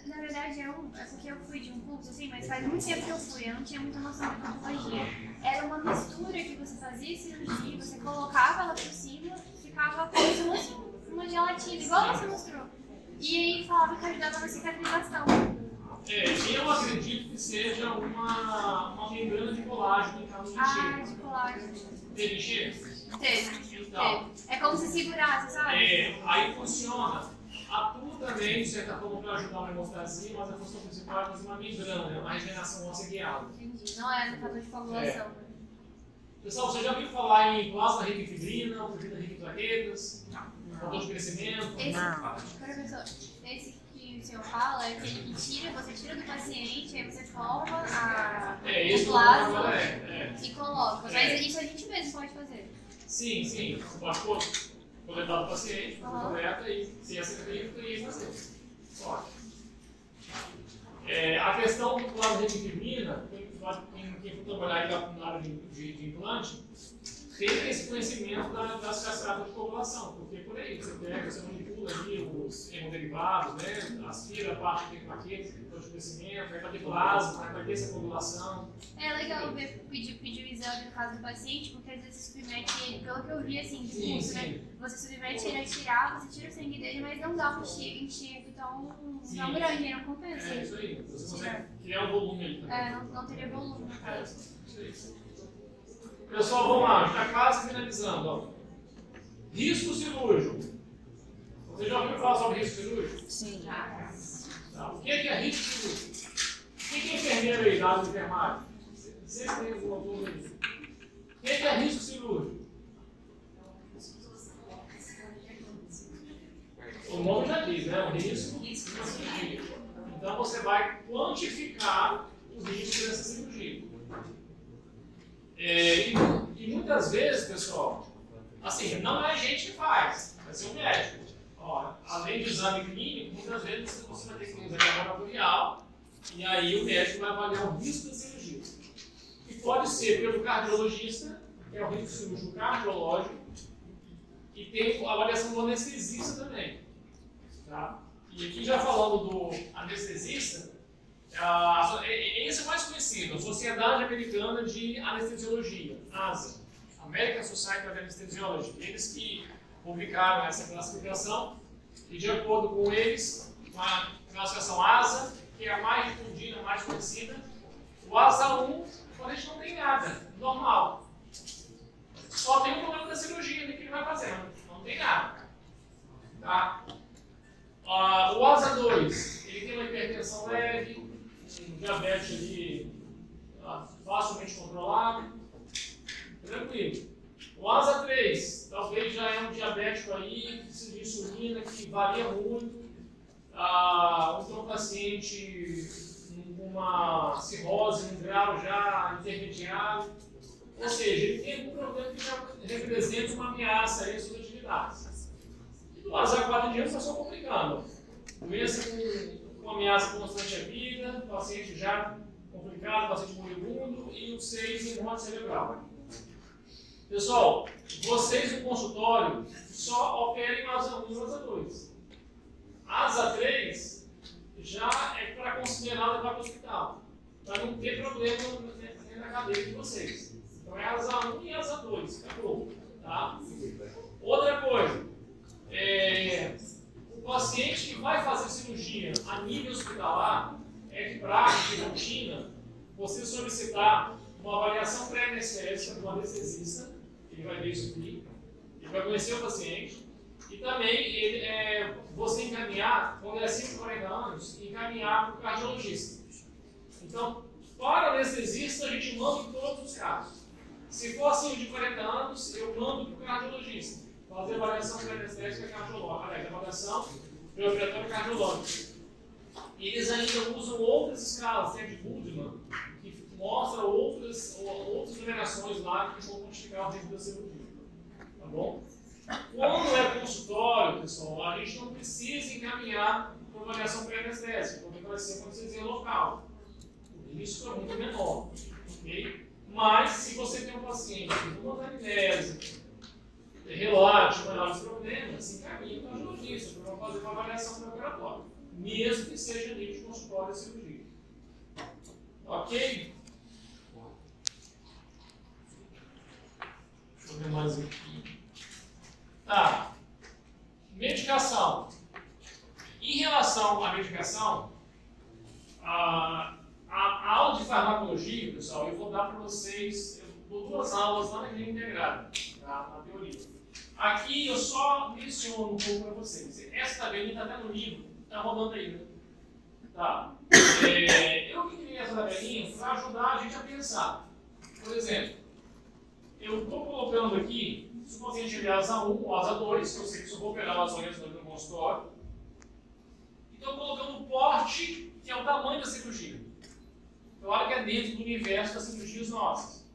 Na verdade é porque eu fui de um curso assim, mas faz muito tempo que eu fui, eu não tinha muita noção de patologia. Era uma mistura que você fazia cirurgia, você colocava ela por cima, ficava como se fosse uma gelatina, igual você mostrou. E aí falava que ajudava na cicatrização. Eu acredito que seja uma membrana de colágeno em caso de enxerto. De colágeno. Teve enxerto? Teve. Então, É como se segurasse, sabe? aí funciona. Atua também, de certa forma, para ajudar uma hemostasia, mas a função principal é fazer uma membrana, uma regeneração óssea guiada. Entendi. Não é no fator de coagulação. Pessoal, você já ouviu falar em plasma rico em fibrina, fibrina rica em plaquetas, fator de crescimento? Esse que o senhor fala é aquele que você tira do paciente, aí você forma Esse o plasma agora e coloca. Mas isso a gente mesmo pode fazer. Sim. Você pode coletar do paciente, coleta e se acredita e fazer. Pode. A questão do plasma rico em fibrina, quem for trabalhar aí na área de implante, tem esse conhecimento das cascatas de coagulação, porque por aí você pega, você manipula ali os hemoderivados, né? Aspira a parte que tem plaquetas, que tem de crescimento, vai ter plasma, vai ter essa coagulação. É legal pedir o exame no caso do paciente, porque às vezes submete ele, pelo que eu vi assim, de curso, né? Você submete ele a tirar, você tira o sangue dele, mas não dá um enxerto tão grande, não compensa. Isso aí, você consegue criar um volume ali também. Não teria volume. Isso aí. Pessoal, vamos lá, já quase finalizando. Ó. Risco cirúrgico. Você já ouviu falar sobre risco cirúrgico? Sim. Tá. O que é risco cirúrgico? Quem é enfermeiro aí da área de enfermagem? Vocês têm alguma dúvida? O que é risco cirúrgico? O nome já diz, né? O risco de cirurgia. Então você vai quantificar o risco dessa cirurgia. E muitas vezes, pessoal, assim, não é a gente que faz, vai ser o médico. Ó, além de exame clínico, muitas vezes você vai ter que ter um exame laboratorial e aí o médico vai avaliar o risco da cirurgia. E pode ser pelo cardiologista, que é o risco cirúrgico cardiológico, e tem a avaliação do anestesista também. Tá? E aqui já falando do anestesista, esse é o mais conhecido, a Sociedade Americana de Anestesiologia, ASA, American Society of Anesthesiology, eles que publicaram essa classificação, e de acordo com eles, a classificação ASA, que é a mais difundida, a mais conhecida, o ASA 1, quando a gente não tem nada, normal. Só tem o problema da cirurgia ali que ele vai fazendo, não tem nada. Tá? O ASA 2, ele tem uma hipertensão leve, um diabetes ali facilmente controlado, tranquilo. O ASA 3, talvez já é um diabético aí, que precisa de insulina, que varia muito. Um paciente com uma cirrose, um grau já intermediário. Ou seja, ele tem algum problema que já representa uma ameaça aí às suas atividades. E do ASA 4 em diante está só complicando. Doença com ameaça constante à vida, paciente já complicado, paciente moribundo, e o 6 em derrota cerebral. Pessoal, vocês no consultório só operem asa 1 e asa 2. Asa 3 já é para considerar levar para o hospital, para não ter problema na cadeia de vocês. Então é asa 1 e asa 2, acabou. Tá? Outra coisa, o paciente que vai fazer cirurgia a nível hospitalar, é de prática e rotina, você solicitar uma avaliação pré-anestésica do anestesista, ele vai ver isso aqui, ele vai conhecer o paciente, e também você encaminhar, quando é acima de 40 anos, encaminhar para o cardiologista. Então, para o anestesista, a gente manda em todos os casos. Se for acima de 40 anos, eu mando para o cardiologista, fazer avaliação pré-anestésica cardiológica, avaliação pré-operatória cardiológica. Eles ainda usam outras escalas, tem a de Budman, que mostra outras numerações lá que vão modificar o tempo da cirurgia. Tá bom? Quando é consultório, pessoal, a gente não precisa encaminhar para avaliação pré-anestésica, porque vai ser uma anestesia local. O risco é muito menor. Okay? Mas, se você tem um paciente com uma anamnese, relate maiores problemas, encaminha para o cardiologista para fazer uma avaliação pré-operatória, mesmo que seja nível de consultório e cirurgia. Ok? Deixa eu ver mais aqui. Tá. Medicação. Em relação à medicação, a aula de farmacologia, pessoal, eu vou dar para vocês, eu dou 2 aulas lá na clínica integrada, tá? Na teoria. Aqui eu só menciono um pouco para vocês. Essa tabelinha está até no livro, está rodando aí, né? Tá. Eu que criei essa tabelinha para ajudar a gente a pensar. Por exemplo, eu estou colocando aqui, se o paciente tiver asa 1 ou asa 2, que eu sei que só vou operar as unhas no consultório, e estou colocando o porte, que é o tamanho da cirurgia. Então, olha que é dentro do universo das cirurgias nossas.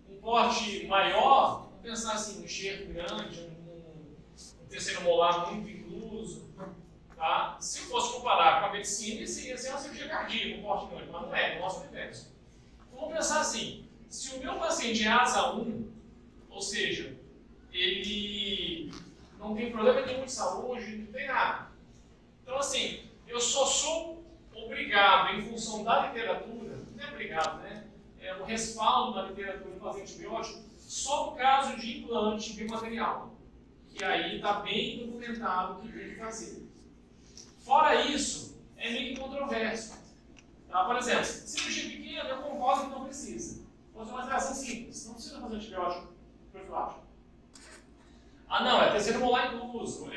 Um porte maior, vamos pensar assim, um enxerto grande, um terceiro molar muito incluso. Tá? Se eu fosse comparar com a medicina, isso ia ser uma cirurgia cardíaca, um porte grande, mas não é, no nosso universo. Então, vamos pensar assim, se o meu paciente é asa 1, ou seja, ele não tem problema nenhum de saúde, não tem nada. Então, assim, eu só sou obrigado, em função da literatura, não é obrigado, né? É o respaldo da literatura fazer antibiótico, só no caso de implante biomaterial. Que aí está bem documentado o que tem que fazer. Fora isso, é meio que controverso. Tá? Por exemplo, cirurgia pequena, eu concordo que não precisa. Fazer uma tração simples, não precisa fazer antibiótico profilático. Ah, não, é terceiro molar incluso,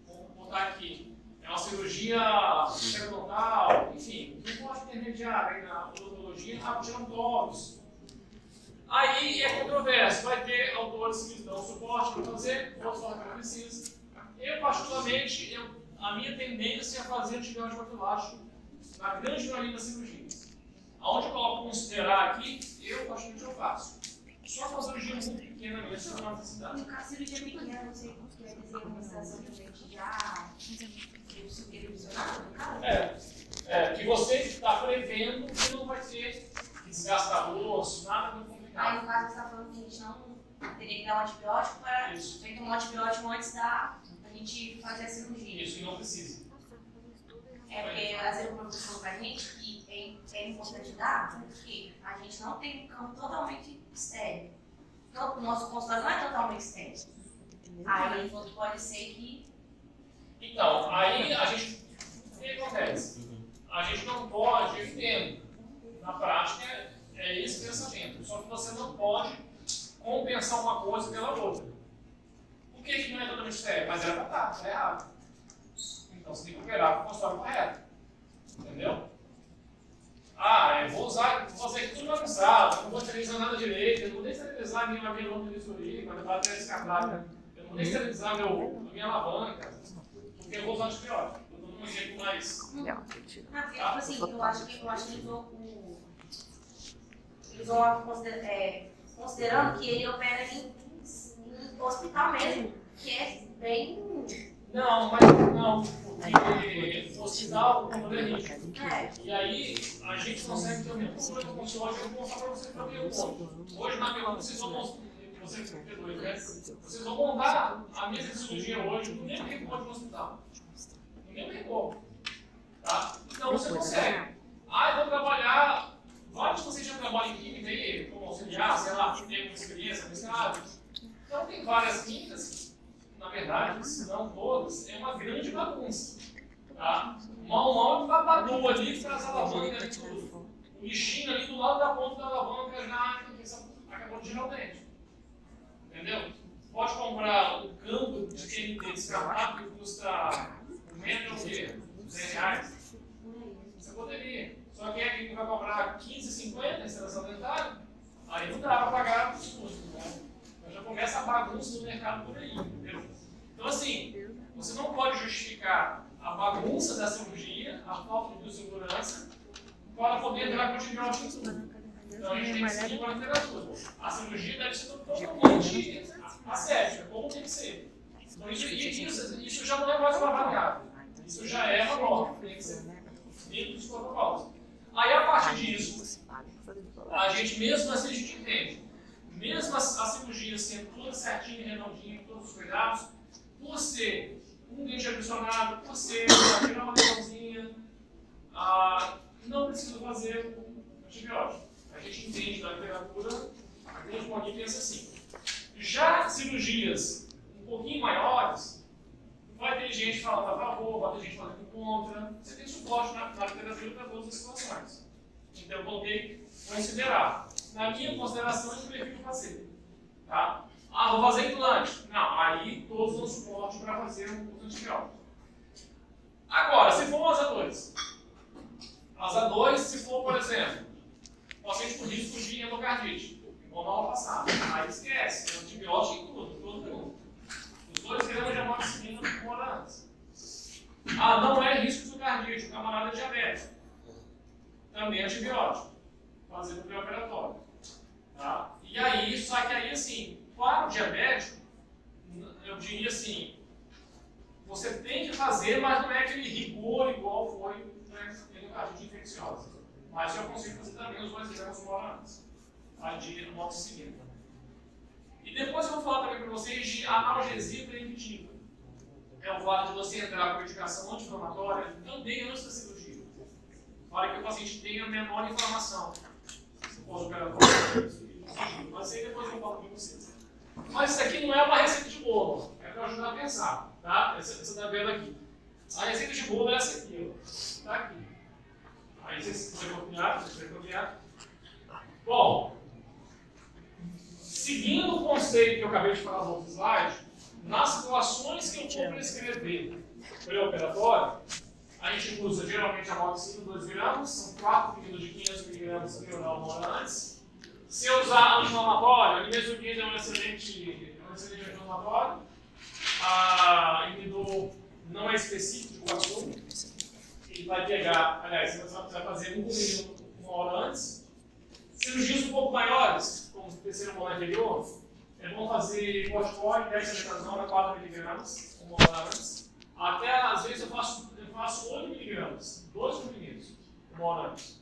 vamos botar aqui, é uma cirurgia periodontal, enfim, não pode intermediária aí na odontologia, tirantóbios. Aí é controverso, vai ter autores que dão suporte para fazer, outros falam que não precisa. Eu, particularmente, a minha tendência é fazer antibiótico profilático na grande maioria das cirurgias. Aonde eu coloco considerar aqui, eu particularmente eu faço. Só uma cirurgia muito pequena mesmo, não há necessidade. No caso, cirurgia pequena, você quer dizer uma estação também que já revisionado, no caso? Que você está prevendo que não vai ter que desgastar osso, nada muito Aí, complicado. no caso, você está falando que a gente não teria que dar um antibiótico para Isso. tomar um antibiótico antes da gente fazer a cirurgia. Isso, e não precisa. É porque às vezes o professor falou pra gente que é importante dar, porque a gente não tem um campo totalmente estéril. Então, o nosso consultório não é totalmente estéril. Aí pode ser que. Então, aí a gente. O que acontece? A gente não pode, eu entendo. Na prática é esse pensamento. Só que você não pode compensar uma coisa pela outra. Por que não é totalmente estéril? Mas era para estar, está errado. Então você tem que operar com o consultório correto. Entendeu? Vou fazer aqui tudo bagunçado, não vou esterilizar nada direito, eu não vou nem esterilizar minha lâmina de vistoria, quando eu vou até descartar, eu não vou nem esterilizar minha alavanca, porque eu vou usar antibiótico. Eu estou num exemplo mais. Tipo assim, eu acho que eles vão considerando que ele opera em hospital mesmo, que é bem Não, mas não, porque o hospital, o controle é rígido. E aí, a gente consegue ter o mesmo problema com o hoje, eu vou mostrar para você também o ponto. Hoje, na pergunta, vocês vão mostrar, você que tem dois, né? Vocês vão montar a mesa de cirurgia hoje no mesmo recorde no hospital. No mesmo recorde. Tá? Então, você consegue. Ah, eu vou trabalhar. Vários de vocês já trabalham em química aí, como auxiliar, sei lá, tem uma experiência, mestrado. Então, tem várias químicas, na verdade, se não todas, é uma grande bagunça. Tá? Uma babador ali que traz a alavanca e tudo. O lixinho ali do lado da ponta da alavanca já acabou de girar o dente. Entendeu? Pode comprar um campo de TNT descartável que custa menos de R$100. Você poderia. Só que é quem vai comprar 15,50 instalação dentária, aí não dá para pagar os custos, né? Então já começa a bagunça do mercado por aí, entendeu? Então assim, você não pode justificar a bagunça da cirurgia, a falta de biossegurança, para poder entrar com antibiótico em tudo. Então a gente tem que seguir com a literatura. A cirurgia deve ser totalmente ascética, como tem que ser. Então isso já não é mais uma variável. Isso já é uma norma, tem que ser dentro dos protocolos. Aí a partir disso, a gente mesmo assim a gente entende. Mesmo a cirurgia sendo toda certinha, redondinha, com todos os cuidados, por ser um dente adicionado, por ser uma lesãozinha, não precisa fazer um antibiótico. A gente entende da literatura, a grande maioria pensa assim. Já cirurgias um pouquinho maiores, vai ter gente falando a favor, vai ter gente falando contra. Você tem suporte na literatura para todas as situações. Então eu coloquei considerar. Na minha consideração, eu prefiro fazer. Tá? Ah, vou fazer implante. Não, aí todos dão suporte para fazer o antibiótico. Agora, se for um asa 2. Asa 2, se for, por exemplo, paciente com risco de endocardite, igual na aula passada. Aí esquece, tem antibiótico em tudo, todo mundo. Os 2 gramas de amoxicilina por hora antes. Ah, não é risco de endocardite, o camarada é diabético. Também é antibiótico. Fazer no pré-operatório. Tá? E aí, só que aí assim, para o diabético, eu diria assim, você tem que fazer, mas não é aquele rigor igual foi na endocardite infecciosa. Mas eu consigo fazer também os 2 gramas uma hora antes. Tá? De amoxicilina. E depois eu vou falar também para vocês de analgesia preventiva. É o fato de você entrar com medicação anti-inflamatória também antes da cirurgia, para que o paciente tenha menor inflamação. Pós-operatório, mas aí depois eu falo com vocês. Mas isso aqui não é uma receita de bolo, é para ajudar a pensar, tá? Essa está vendo aqui. A receita de bolo é essa aqui, ó. Está aqui. Aí vocês vão copiar. Bom, seguindo o conceito que eu acabei de falar no outro slide, nas situações que eu vou prescrever pré-operatório, a gente usa geralmente a amoxicilina 2 gramas, são 4 kg de 500 mg por oral uma hora antes. Se eu usar anti-inflamatório, a nimesulida é um excelente anti-inflamatório. A inibidor não é específico de coagulo. Ele vai pegar, aliás, você vai fazer 1 kg uma hora antes. Cirurgias um pouco maiores, como o terceiro molar anterior, é bom fazer corticoide, dexametasona, 4 mg uma hora antes. Até às vezes eu faço 8 mg, 2 comprimidos, uma hora antes.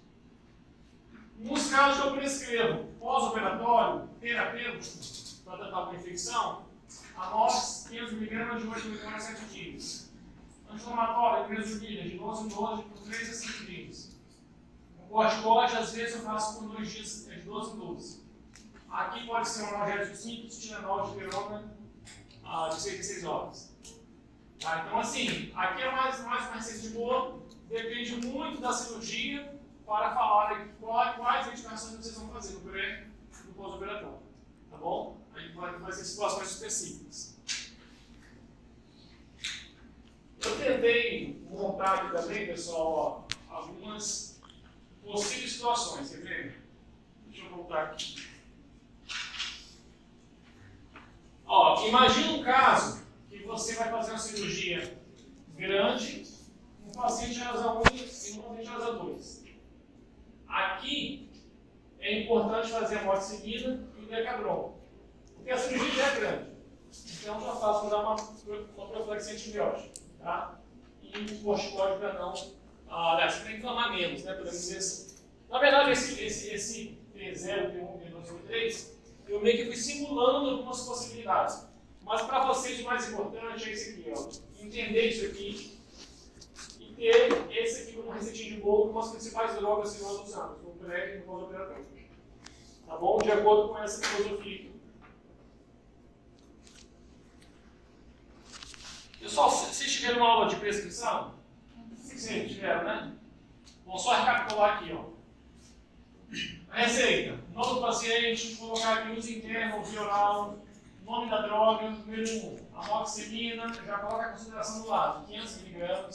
Nos casos que eu prescrevo pós-operatório, terapêutico, para tratar uma infecção, amox 500 mg de 8 mg a 7 dias. Anti-inflamatório, nimesulida, de 12 em 12, por 3 a 5 dias. O corticoide, às vezes, eu faço por 2 dias, de 12 em 12. Aqui pode ser um analgésico simples, Tilenol de pirona, de 6 em 6 horas. Tá? Então, assim, aqui é mais uma receita de bolo, depende muito da cirurgia para falar quais medicações vocês vão fazer no pré e no pós-operatório. Tá bom? Aí vai ser situações específicas. Eu tentei montar aqui também, pessoal, ó, algumas possíveis situações. Quer ver? Deixa eu voltar aqui. Ó, imagina um caso que você vai fazer uma cirurgia grande, um paciente asa 1 e um paciente asa 2. Aqui é importante fazer a amoxicilina e o decadron, porque a cirurgia já é grande. Então já faço para dar uma profilaxia antibiótica. Tá? E um corticóide para não. Aliás, para inflamar menos, né? Podemos dizer assim. Na verdade, esse P0, P1, P2, P3, eu meio que fui simulando algumas possibilidades. Mas para vocês o mais importante é esse aqui, ó. Entender isso aqui e ter esse aqui como receitinho de bolo com as principais drogas que nós usamos, no pré e no pós-operatório. Tá bom? De acordo com essa filosofia aqui. Pessoal, vocês tiveram uma aula de prescrição? Sim, tiveram, né? Vamos só recapitular aqui, ó. A receita. Nome do paciente, colocar aqui uso interno, via oral, nome da droga, número 1, amoxicilina, já coloca a consideração do lado, 500 mg,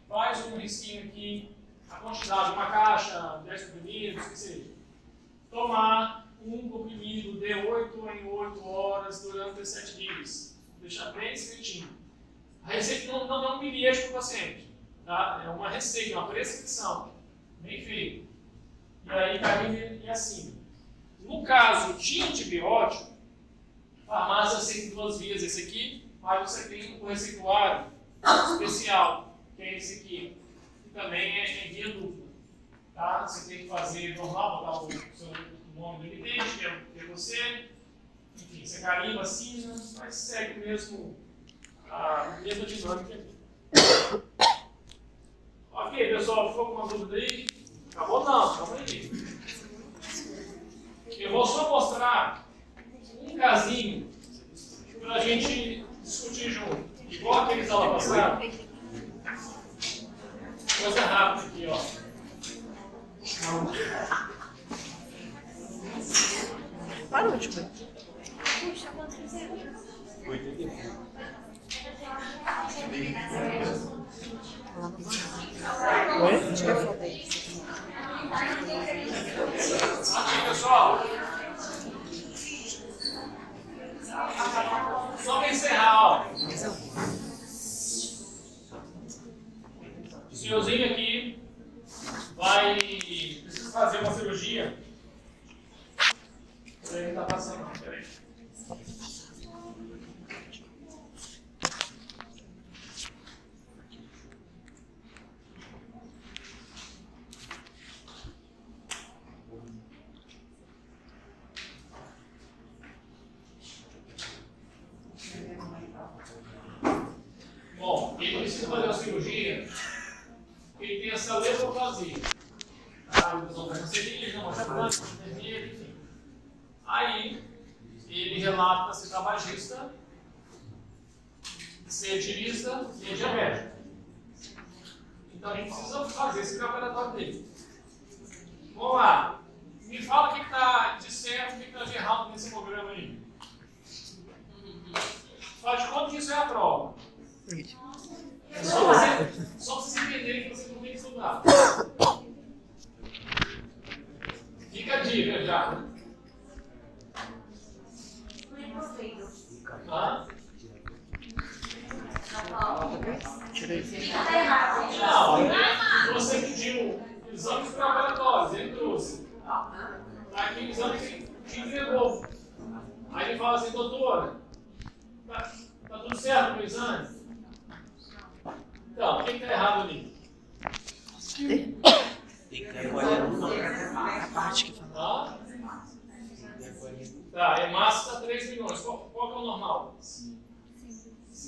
faz um risquinho aqui, a quantidade, uma caixa, 10 comprimidos, o que seja. Tomar um comprimido de 8 em 8 horas durante 7 dias. Deixar bem escritinho. A receita não é um bilhete para o paciente, tá? É uma receita, uma prescrição, bem feita. E aí carinho e acima. No caso de antibiótico, a farmácia aceita 2 vias, esse aqui, mas você tem o receituário especial, que é esse aqui, que também é via dupla. Tá? Você tem que fazer normal, botar o seu nome do emitente, que é você, enfim, você carimba, assina, mas segue mesmo a mesma dinâmica aqui. Ok, pessoal, ficou com uma dúvida aí? Acabou não, calma aí. Eu vou só mostrar um casinho para a gente discutir junto. Igual aqueles aula passada. Coisa rápida aqui, ó. Parou, tipo. Puxa, quanto que você usa? Oi? Acho que é foda aí. Aqui, pessoal. Só para encerrar, ó. O senhorzinho aqui precisa fazer uma cirurgia. Ele não está passando, não. Peraí. Bom, ele precisa fazer uma cirurgia, ele tem essa levoplasia. Enfim. Aí, ele relata ser tabagista, ser etilista e é diabético. Então, a gente precisa fazer esse preparatório dele. Vamos lá. Me fala o que está de certo e o que está de errado nesse programa aí. Faz de conta que isso é a prova. É só vocês entenderem que vocês não têm que estudar. Fica a dica já. Tá? Tirei. Não, você pediu exames preparatórios, ele trouxe. Tá aqui o exame que te entregou. Aí ele fala assim, doutora, tá tudo certo com o exame? Então, o que está errado ali? A parte que fala. Tá, hemácia está 3 milhões. Qual que é o normal?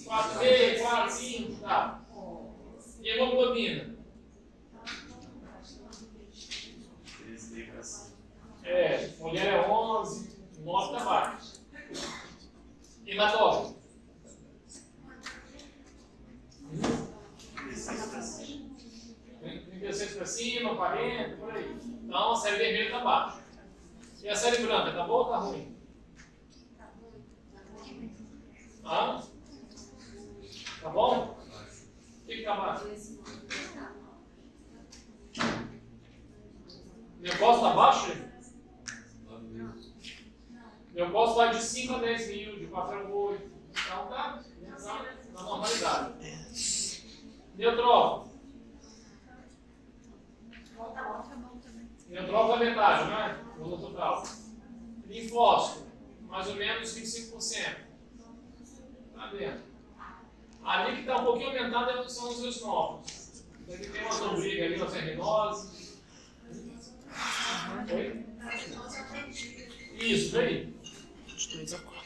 4, 4, 5, tá. E hemoglobina? Mulher é 11, 9 está baixo. Hematócrito? 36 para cima, 40, por aí. Então a série vermelha está baixa. E a série branca, está boa ou está ruim? Hã? Tá bom? O que está baixo? Glicose está baixo? Glicose vai de 5 a 10 mil, de 4 a 8. Então tá na normalidade. Neutrófilo. Neutrófilo é metade, não é? No total. Linfócito, mais ou menos 25%. Tá dentro. Ali que está um pouquinho aumentado são os eosinófilos. Aqui tem uma lombriga ali, uma cernose. Oi? Isso, vem.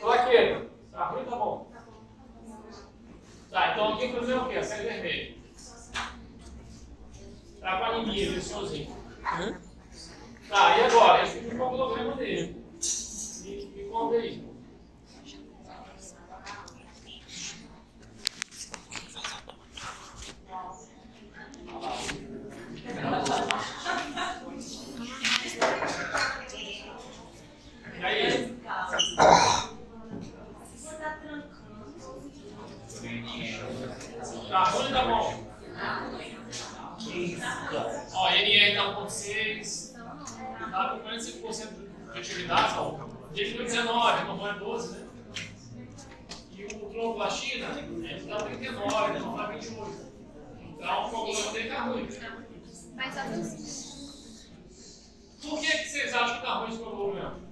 Plaqueta. Tá ruim, tá bom? Tá, então aqui primeiro é o quê? A série vermelha. Tá com anemia, esse senhorzinho. Tá, e agora? Esse aqui é o coagulograma dele. Me conta aí. E aí? Tá ruim, tá bom? Ó, NR tá 1.6. Tá com 45% de atividade, ó. Definiu 19, normal é 12, né? E o cloroflastina, ele tá 39, normal é 28. Então, o coagulante dele tá ruim. Mas a toxina. Por que vocês acham que tá ruim esse coagulante?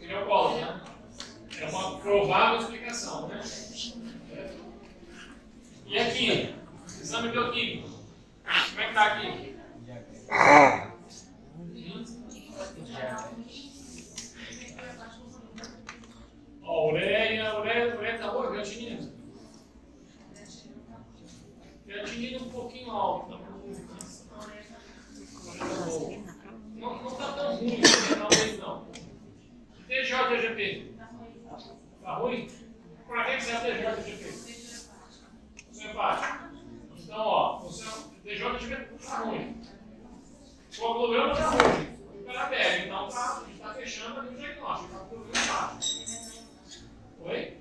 Ele é o colo, né? É uma provável explicação, né? E aqui? Exame bioquímico. Como é que tá aqui? Ó, ureia tá boa, creatinina. Creatinina um pouquinho alta. Não tá tão ruim, talvez não. TJ-TGP. Tá ruim? Pra que serve TJ-TGP? Você faz. Então, ó, você TJ-TGP tá ruim. O coagulograma tá ruim. O cara pega, então tá, tá fechando ali o diagnóstico. Tá com problema baixo. Oi?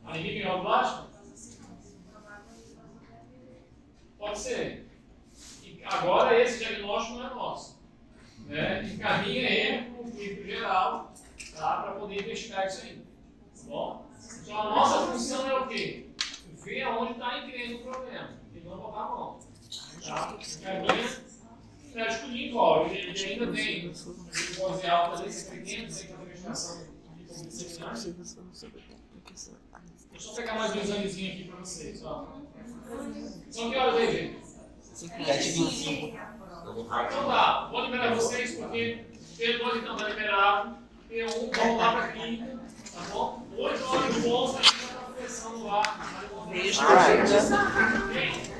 Anemia neoplástica? Pode ser. E agora esse diagnóstico não é nosso. Né? Encaminha ele para o clínico geral, tá? Para poder investigar isso aí. Tá bom? Então a nossa função é o quê? Ver aonde está incrível o problema e não botar a mão. Tá? Encaminha o médico limpo, ó, ele ainda tem glicose alta desse pequeno, tem que fazer investigação de hipoglicemia. Deixa eu pegar mais um examezinho aqui para vocês. Ó. São que horas aí, gente? 7h25. Então tá, vou liberar vocês porque P2 então tá liberado, P1 vamos lá pra clínica, tá bom? 8 horas de volta, a gente vai estar conversando lá. Beijo, Beijo.